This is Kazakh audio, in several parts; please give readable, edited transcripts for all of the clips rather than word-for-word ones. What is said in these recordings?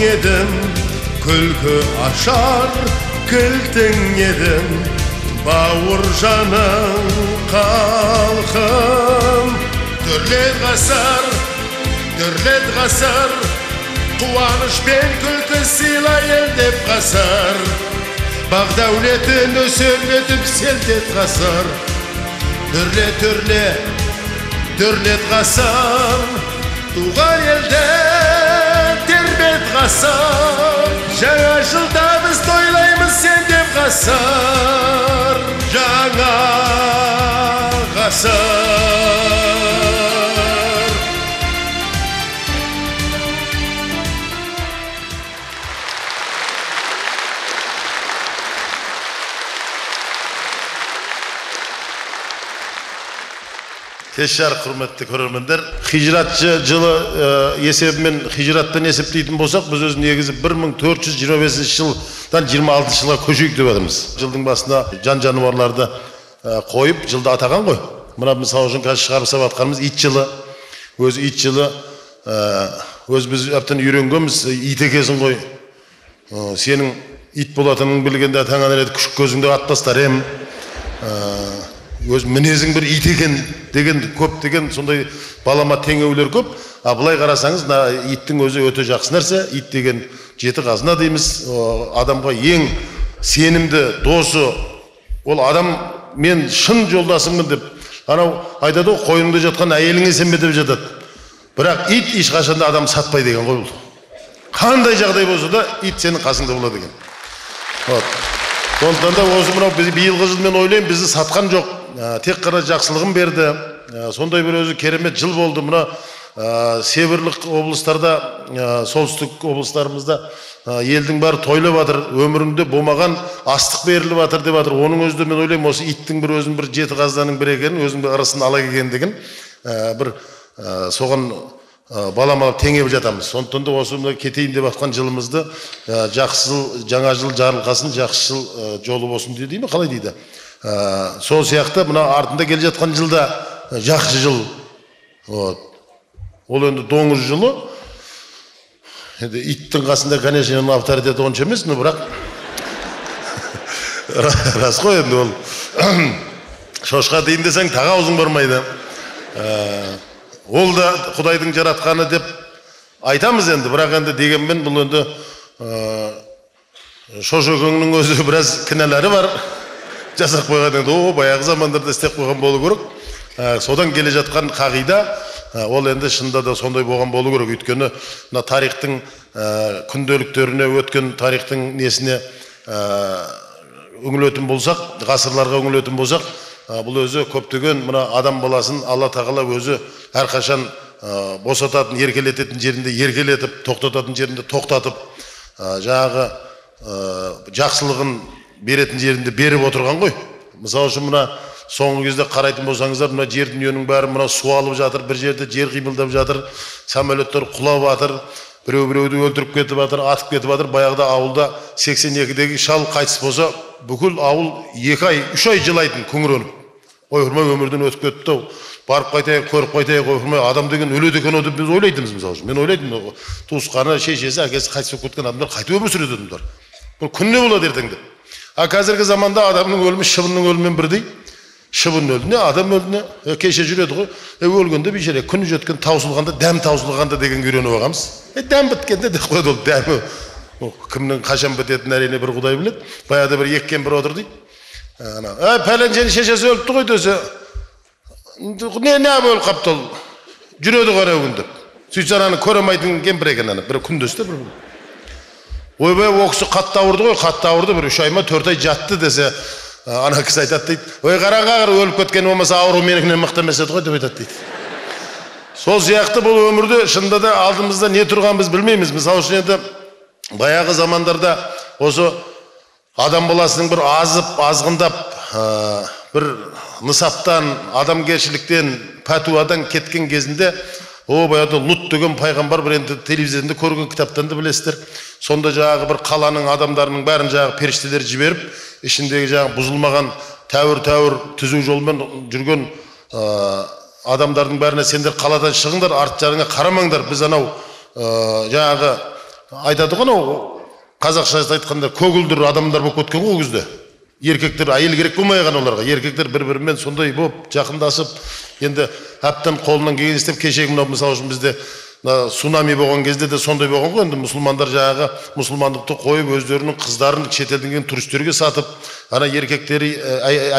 edim, külkü aşar kıltın edim, bağır canım kalkım. Dörlet gasar, kuvanış ben külkü sila eldep gasar. Bağ devletin ösörletip seldet gasar. Dörlet gasar, tuğan elde terbet gasar. Жаңа жылda biz toylayımız sendep gasar. Жаңа gasar. Teşekkür hürmetli көрерmender. Hicratçı жылы есебімен hicrattан есептейтін болсақ, біз өзі негізі 1425 жылдан 26 жылға көшейік деп жатырмыз. Жылдың басына жан жануарларды қойып, жылды атаған ғой. Мына мысалы үшін қазір шығарып сабатқанымыз ит жылы. Өзі ит жылы, өз біз әптен үйренгенбіз, ит екесің ғой. Сенің ит болатынын білгенде таңан рет күшік көзіңде атпастар ем. Өз мінезің бір ит екен деген көп деген сондай балама теңеулер көп. Былай қарасаңыз, иттің өзі өте жақсы нәрсе. Ит деген жеті қазына дейміз. Адамға ең сенімді досы ол адам. Мен шын жолдасымын деп анау айтады ғой, қойныңда жатқан әйеліңе сенбе деп жатады. Бірақ ит ешқашанда адам сатпайды деген ғой. Қандай жағдай болса да ит сенің қасыңда болады екен. Сондықтан да осы мынау біз биылғы жыл мен ойлаймын, бізді сатқан жоқ. Тек қана жақсылығын берді. Сондай бір өзі керемет жыл болды. Мына северлік облыстарда, солтүстік облыстарымызда елдің бәрі тойлап жатыр. Өмірінде болмаған астық беріліп жатыр деп жатыр. Оның өзі де мен ойлаймын, осы иттің бір өзінің бір жеті қазынаның бірі екенін, өзінің бір арасында ала келгендігін бір соған баламалап теңеп жатамыз. Сондықтан да осы кетейін деп жатқан жылымызды жақсы жыл, жаңа жыл жарылқасын, жақсы жыл жолы болсын дейді ме, қалай дейді. Сол сияқты мына артында келе жатқан жылда жақсы жыл. Ол енді доңыз жылы. Иттің қасында, конечно, авторитеті онша емес, но бірақ рас қой енді ол. Шошқа дейін десең таға аузың бармайды. Ол да Құдайдың жаратқаны деп айтамыз енді, бірақ енді дегенмен бұл енді шошөкеңнің өзі біраз кінәлары бар. Жасақ қойған енді, баяғы замандарда істеп қойған болу керек. Содан келе жатқан қағида, ол енді шында да сондай болған болу керек. Өйткені тарихтың күнделіктеріне, өткен тарихтың несіне үңілетін болсақ, ғасырларға үңілетін болсақ, бұл өзі көптеген мына адам баласын Алла тағала өзі әрқашан босататын, еркелететін жерінде еркелетіп, тоқтататын жерінде тоқтатып, жаңағы жақсылығын беретін жерінде беріп отырған ғой. Мысалы үшін мына соңғы кезде қарайтын болсаңыздар, мына жер дүниенің бәрі мына су алып жатыр, бір жерде жер қимылдап жатыр, самолеттер құлап жатыр, біреуді өлтіріп кетіп жатыр, атып кетіп жатыр. Баяғыда ауылда 82-дегі шал қайтыс болса, бүкіл ауыл 2 ай, 3 ай жылайтын күңіреніп. Ойырмай өмірден өтіп кетті, барып қайтайық, көріп қайтайық, ойырмай адам деген өледі екен деп біз ойлайтынбыз мысалы үшін. Мен ойлайтын, туысқаны, шешесі, әкесі қайтыс болып кеткен адамдар қайтып өмір сүреді адамдар. Бұл күнне болады ертеңде. Қазіргі заманда адамның өлімі шыбынның өлімімен бірдей. Шыбын өлді, адам өлді, кеше жүреді ғой. Өлгенде бейшара күн жеткен таусылғанда, дәм таусылғанда деген үйреніп алғанбыз. Дәм біткенде де қойды ол дәмі. Кімнің қашан бітетінін әрине бір Құдай біледі. Баяғыда бір еккен бір отыр дейді. Пәлен жені шешесі өліпті ғой десе. Не өліп қапты ол? Жүреді қара өкіндіп. Сөйтсе ананы көремайтын кемпір екен ана, бір күндесті бір. Ойбай, о кісі қатты ауырды ғой, қатты ауырды, бір 3 ай ма 4 ай жатты десе, ана кісі айтады дейді. Ой, қараңғағыр өліп кеткен болмаса ауру менікінен мықты емес еді ғой деп айтады дейді. Сол сияқты бұл өмірде шынында да алдымызда не тұрған біз білмейміз. Мысалы үшін енді баяғы замандарда осы адам баласының бір азып, азғындап, бір нысаптан, адамгершіліктен, пәтуадан кеткен кезінде, баяғыда Лут деген пайғамбар бір енді телевизияда көрген кітаптан да білесіздер. Сонда жаңағы бір қаланың адамдарының бәрін жаңағы періштелер жіберіп, ішіндегі жаңағы бұзылмаған тәуір түзу жолмен жүрген адамдардың бәріне сендер қаладан шығыңдар, арт жағыңа қарамаңдар. Біз анау жаңағы айтады ғой анау қазақша айтқанда көгілдір адамдар болып кеткен ғой ол кезде. Еркектер әйел керек болмай қалған оларға. Еркектер бір-бірімен сондай болып жақындасып, енді әбден қолынан келген істеп, кешегі мынау мысалы үшін бізде цунами болған кезде де сондай болған ғой. Енді мұсылмандар жаңағы мұсылмандықты қойып, өздерінің қыздарын шетелден келген туристерге сатып, ана еркектері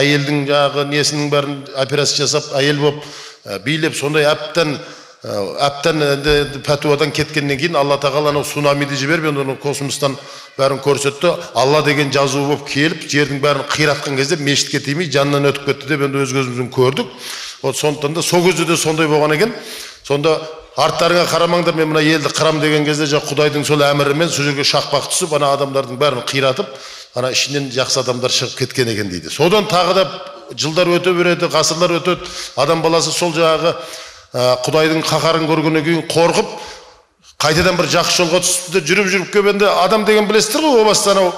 әйелдің жаңағы несінің бәрін операция жасап, әйел болып билеп, сондай әбден пәтуадан кеткеннен кейін Алла тағала анау цунамиді жіберіп, оны космостан бәрін көрсетті. Алла деген жазуы болып келіп, жердің бәрін қиратқан кезде мешітке тимей жанынан өтіп кетті деп енді өз көзімізбен көрдік. Сондықтан да сол кезде де сондай болған екен. Сонда арттарыңа қарамаңдар, мен мына елді қырам деген кезде Құдайдың сол әмірімен сол жерге шақпақ түсіп, ана адамдардың бәрін қиратып, ана ішінен жақсы адамдар шығып кеткен екен дейді. Содан тағы да жылдар өте береді, ғасырлар өтеді. Адам баласы сол жаңағы Құдайдың қаһарын көргеннен кейін қорқып, қайтадан бір жақсы жолға түсіпті де жүріп келгенде адам деген білесіздер ғой, о баста анау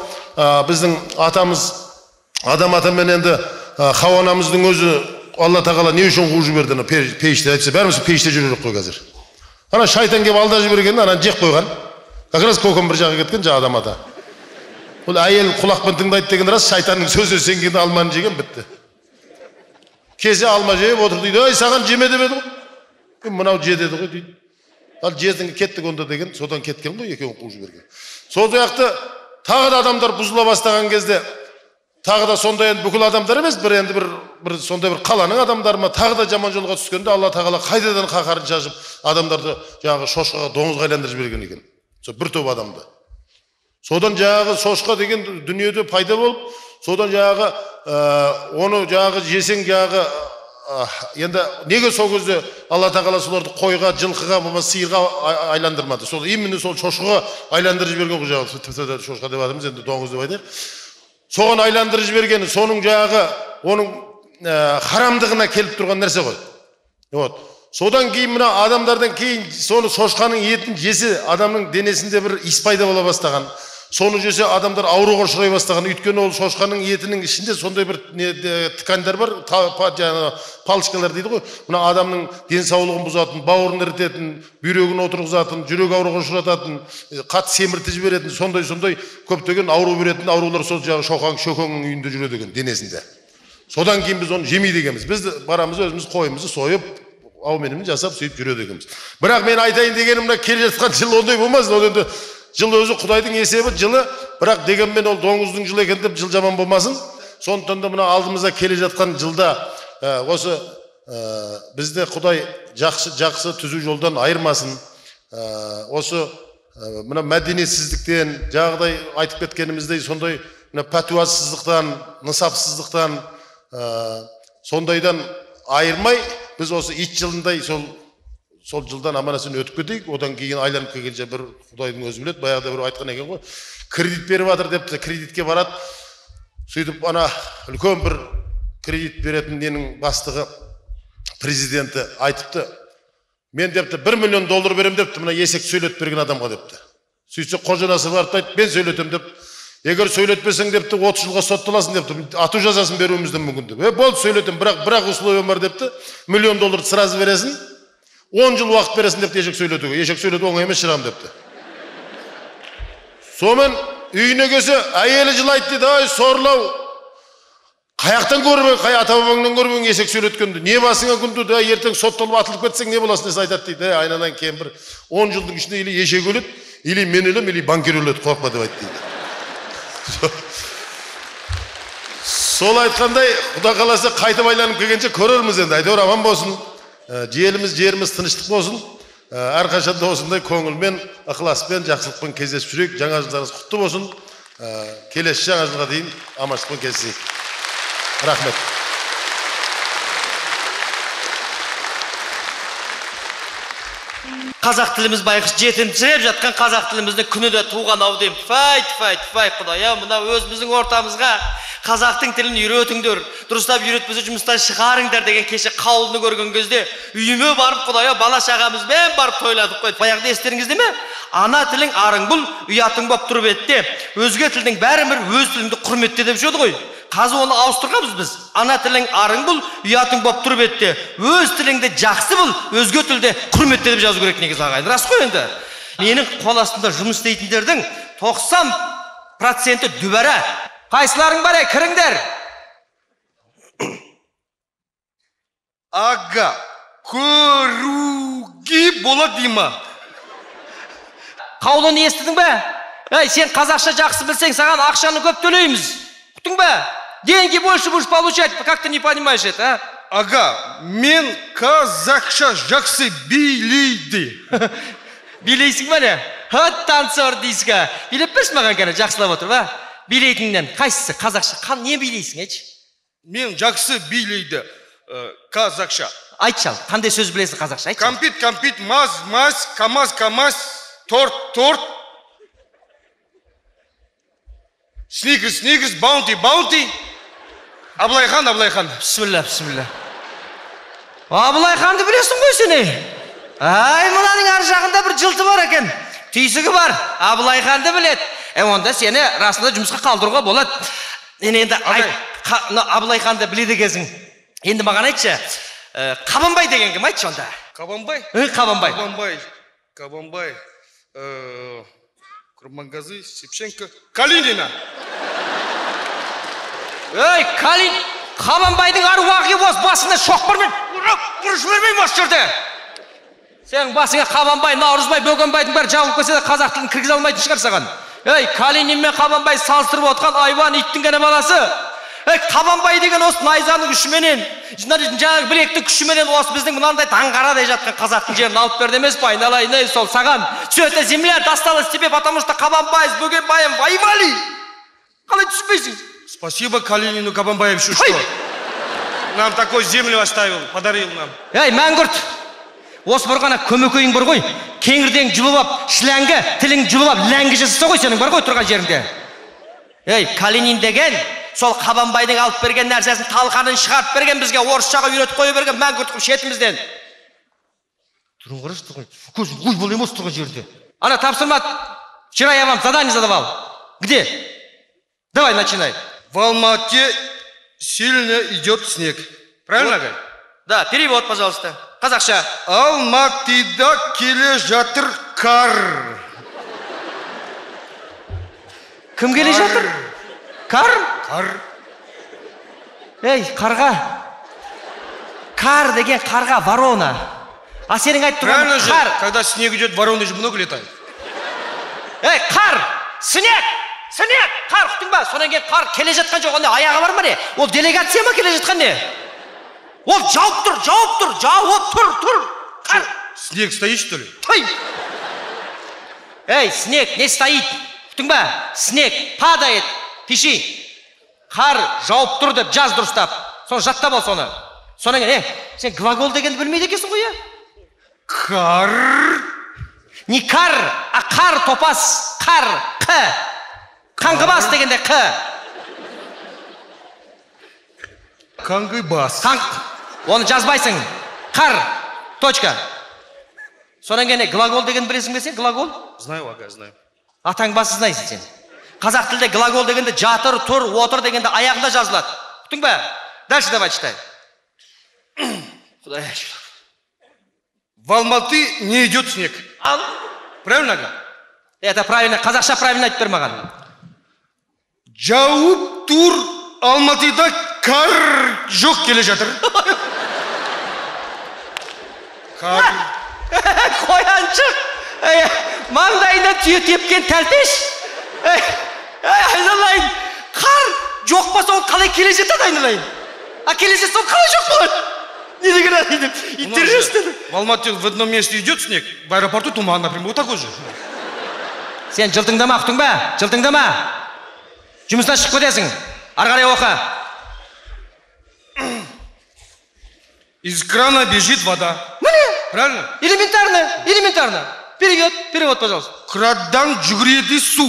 біздің атамыз Адам атамен енді Хауа анамыздың өзі Алла тағала не үшін қуып жіберді ана пейіште, айтса бәріміз пейіште жүріп қой қазір. Ана шайтан келіп алда жіберген, ана жеп қойған. Как раз көкем бір жаққа кеткен жаңа Адам ата. Ол әйел құлақпен тыңдайды деген рас, шайтанның сөзіне сенгенде алманы жеген бітті. Кесе алма жеп отыр дейді, ой саған жеме деп еді ғой. Мынау же деді ғой дейді. Ал жездің кеттік онда деген, содан кеткен ғой, екеуін қуып жіберген. Сол сияқты тағы да адамдар бұзыла бастаған кезде, тағы да сондай енді бүкіл адамдар емес, бір сондай бір қаланың адамдары ма тағы да жаман жолға түскенде Алла тағала қайтадан қаһарын шашып адамдарды жаңағы шошқаға, доңызға айландырып жіберген екен. Сол бір топ адамды. Содан жаңағы шошқа деген дүниеде пайда болып, содан жаңағы оны жаңағы жесең жаңағы енді неге сол кезде Алла тағала соларды қойға, жылқыға, сиырға айландырмады? Сол именно сол шошқаға айландырып жіберген ғой жаңағы, тіпті шошқа деп атамыз, енді доңыз деп айтайық. Соған айландырып жібергені, соның жаңағы оның харамдығына келіп тұрған нәрсе ғой. Вот. Содан кейін мына адамдардан кейін соны шошқаның етін жесе, адамның денесінде бір иіс пайда бола бастаған. Соны жесе адамдар ауруға ұшырай бастаған. Өйткені ол шошқаның етінің ішінде сондай бір тканьдар бар, палочкалар дейді ғой. Мына адамның денсаулығын бұзатын, бауырын ірітетін, бүйрегін отырғызатын, жүрек ауруға ұшырататын, қатты семіртіп жіберетін, сондай көптеген ауру беретін аурулар сол жаңағы шөкеңнің үйінде жүреді екен, денесінде. Содан кейін біз оны жемейді екенбіз. Біз барамыз өзіміз қойымызды сойып, ауменімен жасап сөйтіп жүреді екенбіз. Бірақ мен айтайын дегенім, мына келе жатқан жыл ондай болмасын. Ол енді жыл өзі Құдайдың есебі, жылы, бірақ дегенмен ол доңыздың жылы екен деп жыл жаман болмасын. Сондықтан да мына алдымызда келе жатқан жылда осы бізде Құдай жақсы түзу жолдан айырмасын. Осы мына мәдениетсіздіктен, жағдай айтып кеткеніміздей сондай пәтуасыздықтан, нысапсыздықтан, сондайдан айырмай, біз осы ит жылындай сол жылдан аман-есен өтіп кетейік. Одан кейін айланып келгенше бір Құдайдың өзі біледі. Баяғыда бір айтқан екен ғой, кредит беріп жатыр депті, кредитке барады. Сөйтіп ана үлкен бір кредит беретін ненің бастығы, президенті айтыпты, мен депті $1 миллион берем депті, мына есек сөйлетіп берген адамға депті. Сөйтсе қожанасы барып айтты, мен сөйлетем деп. Егер сөйлетпесең депті, 30 жылға сотталасың депті, ату жазасын беруіміздің мүмкін деп. Болды сөйлетем, бірақ условием бар депті, $1 миллион сразу бересің. 10 жыл уақыт бересін депті ешек сөйлетуге. Ешек сөйлету оңай емес шығам депті. Сомен үйіне келсе, әйелі жылайды дейді, ай сорлау. Қаяқтан көріп, қай ата-бабаңнан көріп ешек сөйлеткенді. Не басыңа күнді, ертең сотталып атылып кетсең не боласың десе айтады дейді. Айнадан кейін бір 10 жылдың ішінде или ешек өледі, или мен өлем, или банкир өледі, қорқма деп айтты дейді. Сол айтқандай, Құда қаласа қайтып айланып келгенше көрерміз енді. Әйтеуір аман болсын. Жеріміз тыныштық болсын. Әрқашанда осындай көңілмен, ықыласпен, жақсылықпен кездесіп жүрейік. Жаңа жылдарыңыз құтты болсын. Келесі жаңа жылға дейін аманшылықпен кездесейік. Рахмет. Қазақ тіліміз байқұс жетімсіреп жатқан қазақ тілімізді күні де туған ау деймін. Фай, Құдай, мына өзіміздің ортамызға қазақтың тілін үйретіңдер, дұрыстап үйретпесе жұмыстан шығарыңдар деген кеше қаулыны көрген кезде үйіме барып Құдай, бала шағамызбен барып тойладық қой. Баяғыда естеріңізде ме? Ана тілің арың бұл, ұятың боп тұрып етте. Өзге тілдің бәрібір өз тіліңді құрметте деп жүрді ғой. Қазір оны ауыстырғанбыз біз. Ана тілің арың бұл, ұятың боп тұрып етте. Өз тіліңді жақсы бұл, өзге тілде құрметте деп жазу керек негізі ағайын. Рас қой енді. Менің қол астымда жұмыс істейтіндердің 90% дүбәрә. Қайсыларың бар, кіріңдер. Ага, көруге болады дейма. Қаулыны естідің бе? Сен қазақша жақсы білсең, саған ақшаны көп төлейміз. Құттың бе? Деньги больше будешь получать, как ты не понимаешь это, а? Ага, мен қазақша жақсы билейді. Билейсің бе не? Танцор дейсің. Билеп берші маған кәне, жақсылап отыр, ба? Билейтіңнен қайсысы қазақша? Не билейсің, етші? Мен жақсы билейді қазақша. Айтшал, қандай сөз білесің қазақша? Айтшал. Компит, компит, маз, маз, камаз, камаз, торт, торт. Сникерс, сникерс, баунти, баунти. Абылайхан, Абылайхан. Бісміллә, бісміллә. Абылайханды білесің ғой сені? Ай, мұнаның ар жағында бір жылты бар екен. Түйсігі бар. Абылайханды білет. Онда сені расында жұмысқа қалдыруға болады. Енді Абылайханды біледі кезің. Енді маған айтшы, Қабанбай деген кім айтшы онда? Қабанбай? Қабанбай. Қабанбай. Құрманғазы, Шевченко, Калинина. Калин, Қабанбайдың аруағы бос басында шоқпырмен ұрып жібермеймін осы жерде. Сен басыңа Қабанбай, Наурызбай, Бөгенбайдың бәрі жауып келсе де қазақ тілін кіргізе алмайтын шығар саған. Калинин мен Қабанбай салыстырып отқан айван иттің ғана баласы. Қабанбай деген осы найзаның күшіменен, жаңағы білектің күшіменен осы біздің мынандай таңғарадай жатқан қазақтың жерін алып берді емес па? Айналайын, сол саған. Все это земля досталась тебе, потому что Қабанбай с Бөгенбайым воевали. Қалай түсінбейсің? Спасибо Калинину Кабанбаевичу, что нам такой землю оставил, подарил нам. Мәңгүрт, осы бір ғана көмекейің бар ғой, кеңірден жұлып ап, шіләңгі, тілің жұлып ап, ләңгі жасаса ғой сенің бар ғой тұрған жеріңде. Калинин деген, сол Қабанбайдың алып берген нәрсесін талқанын шығарып берген бізге, орысшаға үйретіп қойып берген мәңгүрт қып шетімізден. Тұрын қараш тұрған, көзің ғой бол емес тұрған жерде. Ана тапсырма, вчера я вам задание задавал. Где? Давай начинай. В Алмате сильно идет снег. Правильно, Гай? Да, перевод, пожалуйста. Қазақша. Алматыда келе жатыр қар. Кім келе жатыр? Қар? Қар. Қарға. Қар деген қарға ворона. А сенің айтып тұрған қар. Когда снег идет, вороны же много летают. Қар, снег. Снег, қар, құттың ба? Сонан кейін қар келе жатқан жоқ, онда аяғы бар ма не? Ол делегация ма келе жатқан не? Ол жауып тұр. Қар. Снег стоит, что ли? Снег не стоит. Құттың ба? Снег падает, пиши. Қар жауып тұр деп жаз дұрыстап. Соны жаттап ал соны. Сонан кейін, сен глагол дегенді білмейді екенсің ғой, Қар. Не қар, а қар топас. Қар, қ. Қаңғыбас дегенде қ. Қаңғыбас. Оны жазбайсың. Қар, точка. Сонан кейін глагол деген білесің бе сен? Глагол? Знаю, ага, знаю. Атаң басы знайсың сен. Қазақ тілде глагол дегенде жатыр, тұр, отыр дегенде аяғында жазылады. Құттың ба? Дальше давай читай. Құдай ашыр. В Алматы не идет снег. Правильно, ага? Это правильно. Қазақша правильно айтып бер маған. Жауып тұр, Алматыда қар жоқ келе жатыр. Қар. Қояншық. Маңдайына түйе тепкен тәлтеш. Айналайын. Қар жоқ па сол қалай келе жатады айналайын. А келе жатса сол қалай жоқ болады. Не деген айналайын. Интересно. В Алмате в одном месте идет снег, в аэропорту туман, например, вот такой же. Сен жылтыңдама, құттың ба? Жылтыңдама. Жұмыстан шығып кетесің. Арғарай оқа. Из крана бежит вода. Правильно? Элементарно. Перевод, пожалуйста. Крадан жүгіреді су.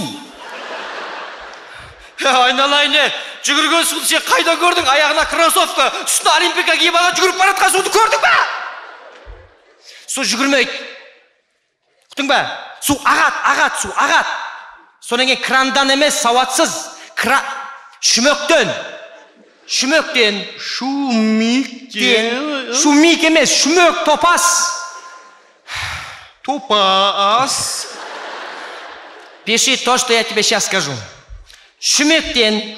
Айналайын, жүгірген суды сен қайда көрдің? Аяғына кроссовка, үстіне олимпика киіп алған жүгіріп бара жатқан суды көрдің ба? Су жүгірмейді. Құттың ба? Су ағат. Сонан кейін крандан емес, сауатсыз. Шүмектен. Шумик емес, шүмек, топас. Топас. Пиши то, что я тебе сейчас скажу. Шүмектен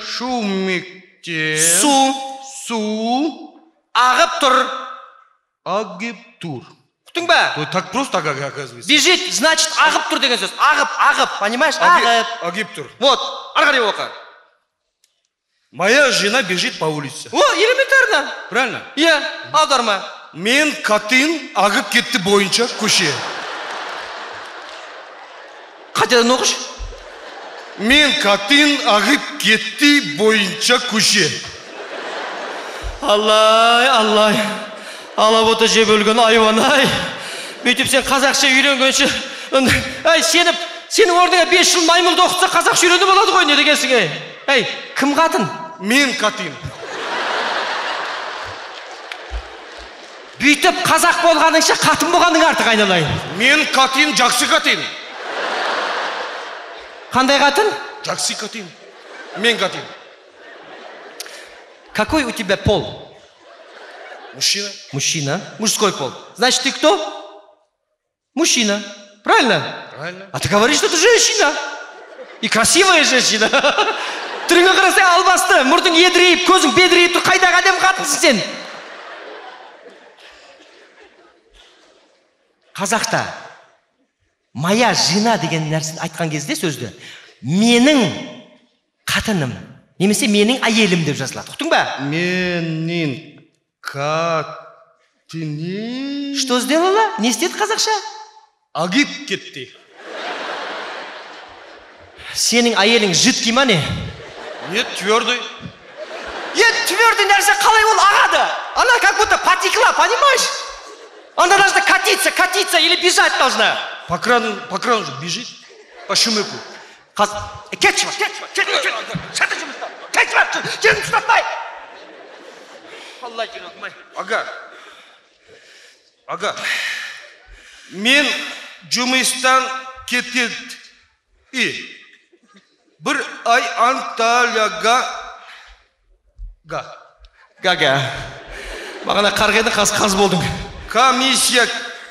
су ағып тұр. агып тур. Құттың ба? То так просто оказывается. Бежит, значит, ағып тұр деген сөз. Ағып, понимаешь? Ағып. Агып тур. Вот, арғари оқы. Моя жена бежит по улице. О, элементарно. Правильно? Иә, аударма. Мен қатын агып кетті бойынша көше. Қайтадан оқыш. Мен қатын агып кетті бойынша көше. Аллай. Алабота жеп өлген айван-ай. Бүйтіп сен қазақша үйренгенше, сенің орныңа 5 жыл маймылды оқытса қазақша үйреніп болады ғой, не дегенсің, ей? Кім қатын? Мен қатын. Бүйтіп қазақ болғаныңша қатын болғаның артық, айналайын. Мен қатын, жақсы қатын. Қандай қатын? Жақсы қатын. Мен қатын. Какой у тебя пол? Мужчина. Мужчина. Мужской пол. Значит, ты кто? Мужчина. Правильно? Правильно. А ты говоришь, что ты женщина. И красивая женщина. Түріңе қарасаң албасты, мұртың едірейіп, көзің бедірейіп тұр, қайдағы әдем қатынсың сен. Қазақта моя жена деген нәрсені айтқан кезде сөзді менің қатыным немесе менің әйелім деп жазылады. Ұқтың ба? Менің қатыным. Что сделала? Не істеді қазақша? Агып кетті. Сенің әйелің жидкий ма не? Нет, твердый. Твердый нәрсе қалай ол ағады? Она как будто потекла, понимаешь? Она должна катиться или бежать должна. По крану же бежит. По шумыку. Кетші жерін ұстатпай. Аллай жүрегім-ай. Ага. Мен жұмыстан кетеді. Bir ay Antalya'ga Бағана қарғайды қаз болдың. Комиссия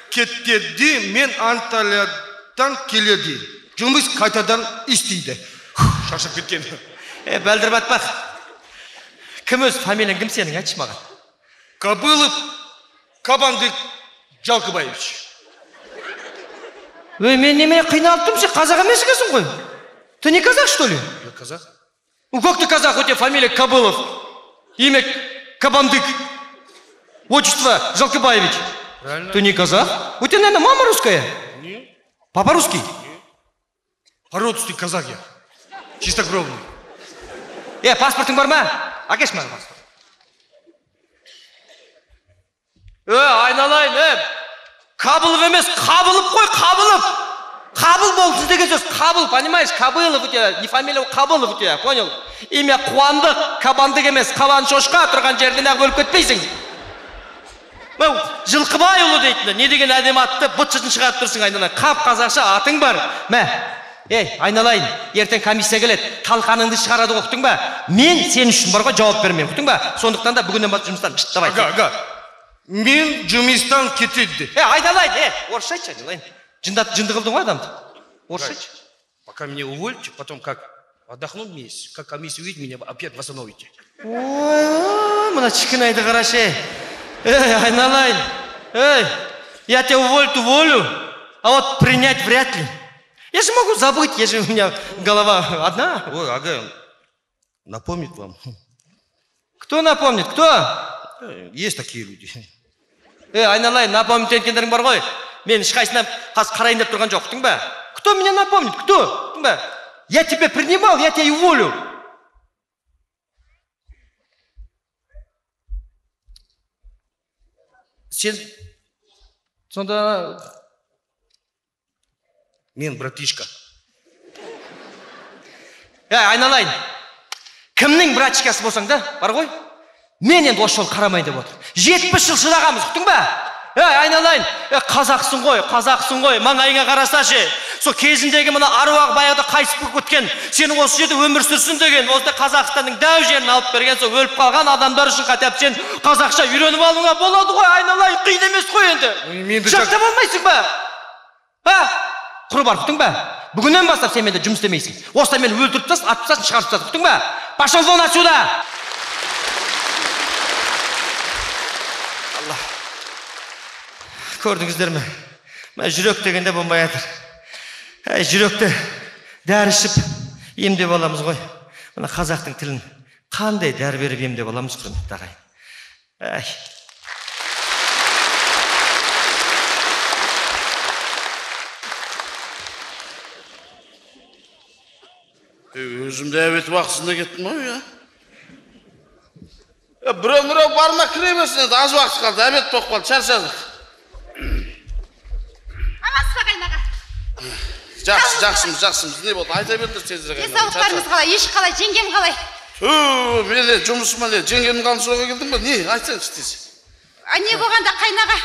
кетеді, мен Анталиядан келеді. Жұмыс қайтадан істейді. Шашып кеткен. Бәлдір батпақ. Кім өз фамилияң кім сенің, айтшы маған? Кобылов Кабандык Жалкыбаевич. Мен неме қиналып тұрмын, сен қазақ емес екенсің ғой? Ты не казах, что ли? Я казах. Как ты казах, у тебя фамилия Кобылов, имя Кабандык, отчество Жалкыбаевич. Правильно. Ты не казах? У тебя, наверное, мама русская? Нет. Папа русский? Породистый казах я. Чистокровный. Паспортың бар ма? Әкеш маған паспорт. Айналайын, Кабылов емес, Қабылов қой, Қабылов. Қабыл болсын деген сөз, Қабыл, понимаешь? Кобылов у тебя, не фамилия, Қабылов у тебя, понял? Имя Қуандық, Қабандық емес, Қабан шошқа тұрған жерден ақ өліп кетпейсің. Жылқыбайұлы дейтіні, не деген әдем атты бұтшытын шығарып тұрсың, айналайын. Қап қазақша атың бар. Айналайын, ертең комиссия келеді, талқаныңды шығарады, оқытың ба? Мен сен үшін бар ғой, жауап бермеймін, оқытың ба? Сондықтан да бүгіннен бастап жұмыстан шыттап айт. Ага. Мен жұмыстан кетеді. Айналайын, орысша айтшы, айналайын. Жынды қылдың ғой адамды. Орысша айтшы. Пока меня уволите, потом как отдохну месяц, как комиссия увидит, меня опять восстановите. Ой, мына кішкенайды қарашы. Айналайын. Я тебя уволю, а вот принять вряд ли. Я же могу забыть, у меня голова одна. Ой, ага, напомнит вам. Кто напомнит? Кто? Есть такие люди. Айналайын, напомнить еткендерің бар ғой. Мен ешқайсына қарайын деп тұрған жоқ, ба? Кто меня напомнит? Кто? Я тебя принимал, я тебя и уволю. Сен сонда Мен братишка. Айналайын. Кімнің братишкасы болсаң да, бар ғой? Мен енді осы жол қарамай деп отыр. 70 жыл шыдағанбыз, ұқтың ба? Айналайын, қазақсың ғой, маңайыңа қарасашы. Сол кезіндегі мына аруақ баяғыда қайтыс болып кеткен, сенің осы жерде өмір сүрсін деген, осы Қазақстанның дәу жерін алып берген, сол өліп қалған адамдар үшін қатап сен қазақша үйреніп алуыңа болады ғой, айналайын, қиын емес қой енді. Жақтап алмайсың ба? Құры бар, ұқтың ба? Бүгіннен бастап сен менде жұмыс істемейсің. Осылай мені өлтіріп тастасын, атып тастасын, шығарып тастасын. Ұқтың ба? Пошел вон отсюда! Көрдіңіздер ме? Мен жүрек дегенде болмай жатыр. Жүректі дәрі ішіп емдеп аламыз ғой. Мына қазақтың тілін қандай дәрі беріп емдеп аламыз, құрметті ағайын. Өзім дәбеті уақытысында кеттім ғой, я. Біреу барма кіре берсін еді, аз уақыт қалды, дәбет тоқ қалды, шаршадық. Амансыз ба қайнаға? Жақсымыз. Не болды? Айта бердір тезірек қайнаға. Денсаулықтарыңыз қалай? Еш қалай? Жеңгем қалай? Мен жұмысыма жеңгемнің қалын сұраға келдің ба? Не? Айтсаңшы тез. Не болғанда қайнаға?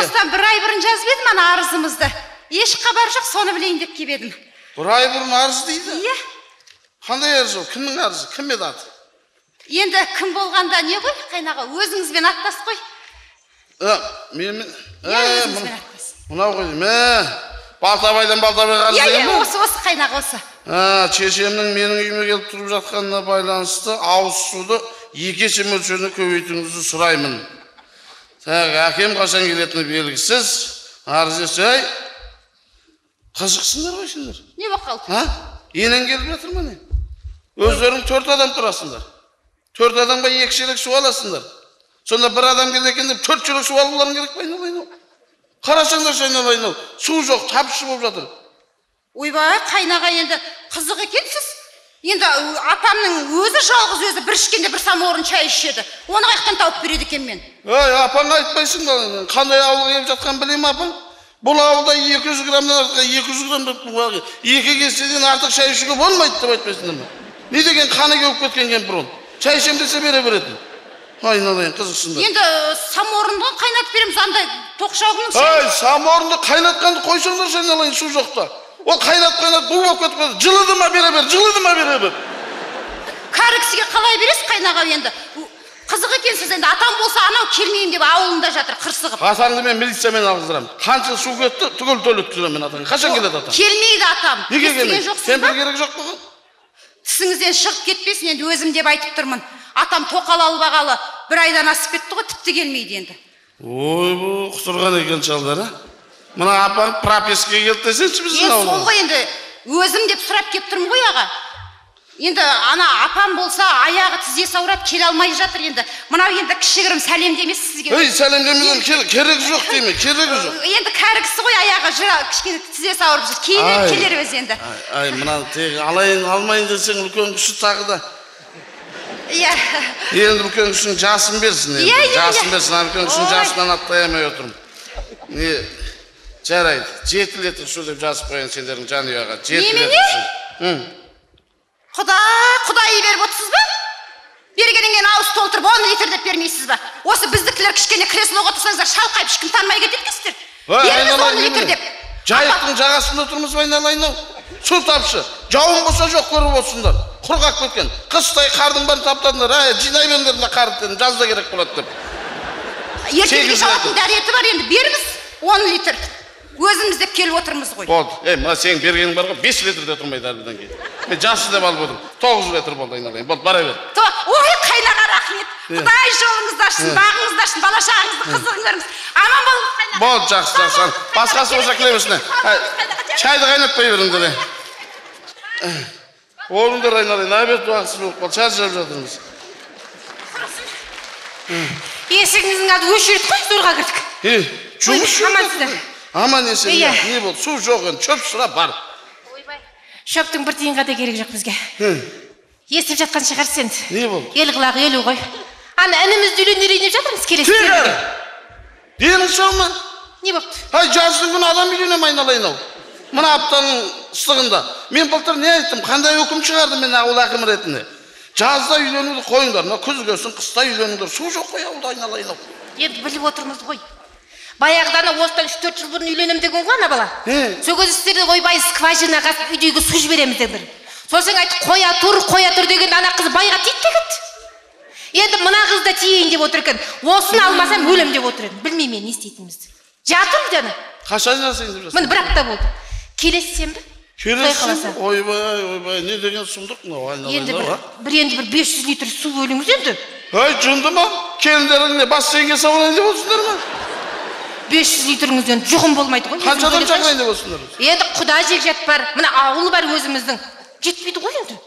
Осыдан бір ай бұрын жазып едім ана арызымызды. Еш хабар жоқ, соны білейін деп келіп едім. Бір ай бұрын арыз дейді? Иә. Қандай арыз ол? Кімнің арызы? Кім еді аты? Енді кім болғанда не ғой қайнаға? Өзіңізбен аттас қой. Өзіңізбен аттас. Мынау ғой, Балтабайдан Балтабай қарыз деген ме? Осы қайнаға осы. Шешемнің менің үйіме келіп тұрып жатқанына байланысты ауыз суды 2 есе мөлшеріне көбейтуіңізді сұраймын. Әкем қашан келетіні белгісіз. Арыз есе, қызықсыңдар ғой сендер. Не болып қалды? Енен келіп жатыр ма не? Өздерің 4 адам тұрасыңдар. 4 адамға 2 шелек су аласыңдар. Сонда бір адам келген деп 4 шелек су алуларың керек па айналайын? Қарасаңдар айналайын, су жоқ, тапшы болып жатыр. Ойбай, қайнаға енді қызық екенсіз. Енді апамның өзі жалғыз өзі бір ішкенде бір самауыр шай ішеді. Оны қайықтан тауып береді екен мен. Апаңа айтпайсың ба? Қандай ауылға келіп жатқан білем апаң? Бұл ауылда 200 граммдан артық 200 грамм 2 кеседен артық шай ішуге болмайды деп айтпайсыңдар ма? Не деген қаны кеуіп кеткен кемпір ол? Шай ішем десе бере беретін. Айналайын, қызықсыңдар. Енді самауырынды қайнатып береміз, андай тоқшауғының шайы. Самауырынды қайнатқанды қойсаңдар айналайын, су жоқта. Ол қайнат бу болып кетіп кетті. Жылыды ма бере бер. Кәрі кісіге қалай бересіз қайнаға енді? Қызық екенсіз, енді атам болса анау келмеймін деп ауылында жатыр қырсығып. Атаңды мен милициямен алғыздырамын. Қанша су кетті, түгел төлеп түсіремін мен атаңа. Қашан келеді атам? Келмейді атам. Неге келмейді? Кемпір керек жоқ па? Тісіңізден шығып кетпесін, енді өзім деп айтып тұрмын. Атам тоқал алып ағалы бір айдан асып кетті ғой, тіпті келмейді енді. Ой, бұл құтырған екен шалдар, Мына апаң пропискаға келді десеңші біздің ауылға. Сол ғой енді өзім деп сұрап келіп тұрмын ғой аға. Енді ана апам болса аяғы тізесі ауырап келе алмай жатыр енді. Мынау енді кішігірім сәлемдемес сізге. Сәлемдемеден керек жоқ деймін, керегі жоқ. Енді кәрі кісі ғой аяғы кішкене тізесі ауырып жүр. Кейіннен келер өзі енді. Мына тек алмайын десең үлкен кісі тағы да. Иә. Енді үлкен кісінің жасын берсін енді. Жасын берсін, үлкен кісінің жасынан аттай алмай отырмын. Жарайды, 7 литр су деп жазып қойын сендердің жанұяға. Немене? Құдай беріп отырсыз ба? Бергеніңен ауыз толтырып 10 литр деп бермейсіз ба? Осы біздікілер кішкене креслоға отырсаңыздар шалқайып ешкім танымай кететінсіздер. Беріңіз 10 литр деп. Жайықтың жағасында отырмыз ба айналайын? Су тапшы. Жауын болса жоқ көріп отырсыңдар. Құрғақ кеткен. Қыстай қардың бәрін таптадыңдар. Жинай беріңдер қарды дедім, жазда керек болады деп. Ертеңге жауатын дәреті бар енді. Беріңіз 10 литр. Өзіміз деп келіп отырмыз ғой. Болды. Мына сенің бергенің бар ғой, 5 литр де тұрмайды әрбірден кейін. Мен жасы деп алып отырмын. 9 литр болды айналайын. Болды, бара бер. Ой, қайнаға рахмет. Құдай жолыңызды ашсын, бағыңызды ашсын, бала шағаңызды қызығыңыз. Аман болыңыз қайнаға. Болды, жақсы. Басқасы болса келе берсін. Шайды қайнатпай беріңдер. Орындар айналайын, обед уақытысы болып қалды. Шаршап жатырмыз. Есігіңіздің аты өшіреді қой, зорға кірдік. Жұмыс амансыздар. Аман есен, не болды? Су жоқ, шөп сұра бар. Шөптің бір тиынға да керек жоқ бізге. Естіп жатқан шығарсыз енді. Не болды? Ел қылағы елу ғой. Ана інімізді үйленерейін деп жатырмыз келесі. Денің сау ма? Не болды? Жаздың күні адам үйленем айналайын ау. Мына аптаның ыстығында. Мен былтыр не айттым? Қандай үкім шығардым мен ауыл әкімі ретінде? Жазда үйленуді қойыңдар, күз келсін, қыста үйленіңдер. Су жоқ қой ауылда айналайын ау. Енді біліп отырмыз ғой. Баяғыдан осыдан 3-4 жыл бұрын үйленем деген ғой ана бала. Сол кезде сіздерді ойбай скважина қазып үйдегі су жібереміз дедіңдер. Сосын айтты қоя тұр деген ана қыз байға тиді де кетті. Енді мына қыз да тиейін деп отыр екен. Осыны алмасам өлем деп отыр едім. Білмеймін мен не істейтінімізді. Жатыр жаны. Қашан жасайын деп жатсың? Міне бір апта болды. Келесі сенбі Келесің, ойбай, не деген сұмдық мынау, Енді айналайын. бір 500 литр су бөліңіз енді. Ай, жынды ма? Келіндеріңне бассейнге салайын деп отырсыңдар ма? 500 литріңізден жұғым болмайды ғой. Қанша адам шақырайын деп отырсыңдар? Енді құда жекжат бар, мына ауыл бар өзіміздің. Жетпейді ғой енді.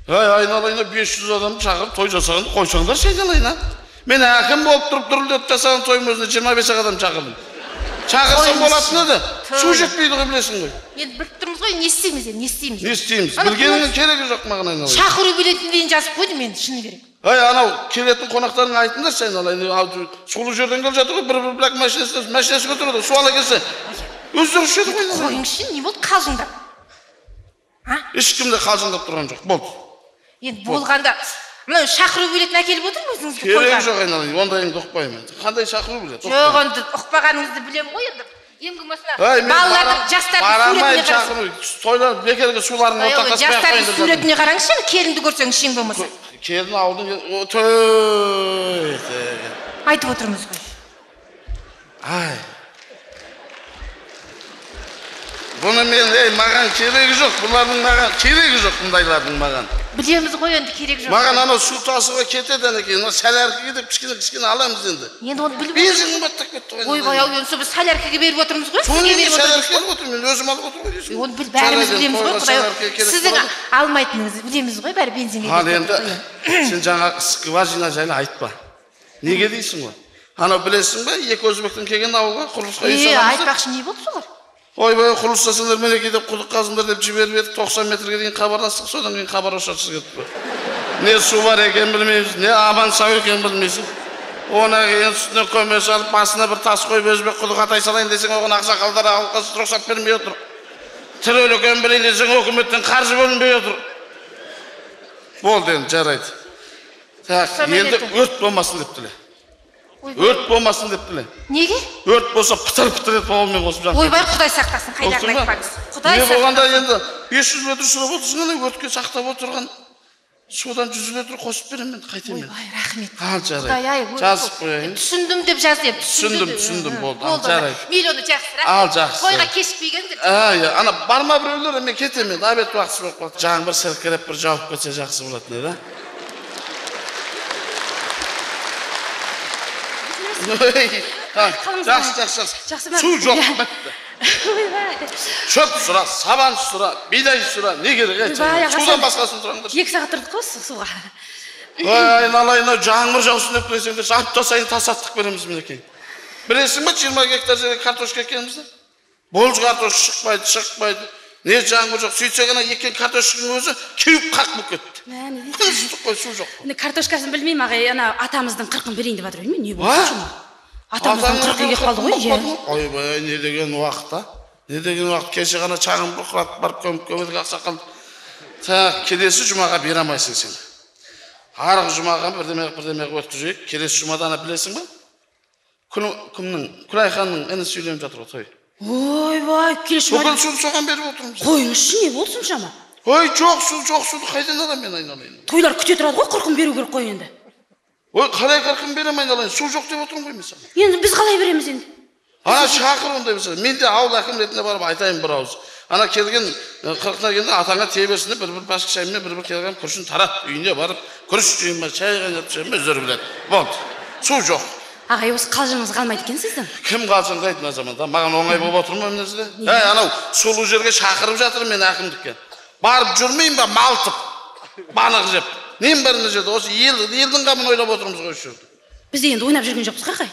Ай, айналайын 500 адам шақырып той жасағанды қойсаңдар айналайын. Мен әкім болып тұрып дүрілдетіп жасаған тойым өзіне 25 адам шақырдым. Шақырсам болатын еді. Су жетпейді ғой білесің ғой. Енді біліп тұрмыз ғой, не істейміз енді, не істейміз? Не істейміз? Білгеніңнің керегі жоқ маған айналайын. Шақыру билетін дейін жазып қойдым енді, шыны керек. Ай, анау келетін қонақтардың айтыңдаршы айналайын. Сулы жерден келіп жатыр ғой, бір блак машинасы көтереді, су ала келсе. Өздері ішеді ғой. Қойыңызшы, не болды қалжыңдап? Ешкімде қалжыңдап тұрған жоқ. Болды. Енді болғанда мына шақыру билетін әкеліп отырмын өзіңізге қойған. Керегі жоқ айналайын, ондайыңды ұқпаймын. Қандай шақыру билет? Жоқ, енді ұқпағаныңызды білем ғой енді. Ең болмаса балалардың, жастардың суретіне қараңыз. Тойлар бекерге суларын ортаққа спай қойыңдар. Жастардың суретіне қараңызшы, келінді көрсеңіз ең болмаса. Келін ауылдың төй. Айтып отырмыз ғой. Ай. Бұны мен, маған керегі жоқ, бұлардың маған керегі жоқ, бұндайлардың маған. Білеміз ғой енді керек жоқ. Маған анау су тасуға кетеді екен, сәләркеге деп кішкене аламыз енді. Енді оны біліп бензин қымбаттап кетті ғой. Ойбай-ау, енді біз сәләркеге беріп отырмыз ғой, сізге беріп отырмыз. Сәләркеге беріп отырмын, мен өзім алып отырмын дейсің. Оны бәріміз білеміз ғой, Құдай. Сіздің алмайтыныңызды білеміз ғой, бәрі бензинге. Ал енді сен жаңа скважина жайлы айтпа. Неге дейсің ғой? Анау білесің бе, екі өзбектің келген ауылға құрылысқа үй саламыз. Айтпақшы не болды солар? Ойбай, құрылыс жасаңдар мінекей деп құдық қазыңдар деп жіберіп едік, 90 метрге дейін хабарластық, содан кейін хабар ошарсыз кетті. Не су бар екен білмейміз, не аман сау екен білмейсің. Ona кейін үстіне көме салып, басына бір тас қойып өзбек құдық атай салайын десең, оған ақсақалдар ауылға рұқсат бермей отыр. Тірелі көм білейін десең, өкіметтен қаржы бөлінбей отыр. Болды енді, жарайды. Так, енді өрт болмасын деп тіле. Өрт болмасын деп тіле. Неге? Өрт болса пытыр-пытыр етіп ауылмен қосып жатыр. Ойбай, Құдай сақтасын, қайдағын айтпаңыз. Құдай сақтасын. Не болғанда енді 500 литр сұрап отырсың, өртке сақтап отырған судан 100 литр қосып беремін, қайтемін. Ойбай, рахмет. Ал жарайды. Жазып қояйын. Түсіндім деп жаздым. Түсіндім, болды. Ал жарайды. Миллионы жақсы, рахмет. Ал жақсы. Тойға кешікпейгендер. Ана барма біреулер, мен кетемін. Обед уақыты болып қалды. Жаңағы бір сіркіреп бір жауып кетсе жақсы болатын еді. Жақсы. Су жоқ, бітті. Шөп сұра, сабан сұра, бидай сұра, не керек еді? Судан басқасын сұраңдар. 2 сағат тұрдық қой суға. Айналайын, жаңбыр жаусын деп білесеңдер, апта сайын тасаттық береміз мінекей. Білесің бе, 20 гектар жерге картошка екенімізді? Болж картошка шықпайды. Не жаңбыр жоқ, сөйтсе ғана еккен картошканың өзі кеуіп қақ болып кетті. Құлыстық қой, су жоқ. Картошкасын білмеймін, ағай, атамыздың 40-ын берейін деп жатыр, не болды? Атамыздың 40-ы келіп қалды ғой, же. Ойбай, не деген уақыт, не деген уақыт, кеше ғана шағын бұқыратып барып көмедік ақсақал. Келесі жұмаға бере алмайсың сен. Арғы жұмаға бірдемеғ өткізейік, келесі жұмада ана білесің ба? Күлайханның інісі үйленіп жатыр ғой, той. Ойбай, келесі жұмада. Бүкіл суды соған беріп отырмыз. Қойыңызшы, не болсын жама? Ой, жоқ суды қайдан алам мен айналайын. Тойлар күте тұрады ғой, 40-ын беру керек қой енді. Ой, қалай 40-ын берем айналайын, су жоқ деп отырмын ғой мысалы. Енді біз қалай береміз енді? Ана шақыр ондай мысалы, мен де ауыл әкім ретінде барып айтайын бір ауыз. Ана келген 40-на келді, атаңа тебесіне бір пашка шаймен бір келген күршін тарат, үйіне барып, күріш жейін ба, шай қайнатып жейін ба, өздері біледі. Болды, су жоқ. Ағай, осы қалжыңыз қалмайды екен сіздің? Кім қалжыңдайды мына заманда? Маған оңай болып отырмын өмнезде. Анау сулы жерге шақырып жатыр мен әкімдікке. Барып жүрмейін ба, малтып, банық жеп. Нем бар мына жерде? Осы елдің қамын ойлап отырмыз ғой осы жерде. Біз де енді ойнап жүрген жоқпыз, қақай?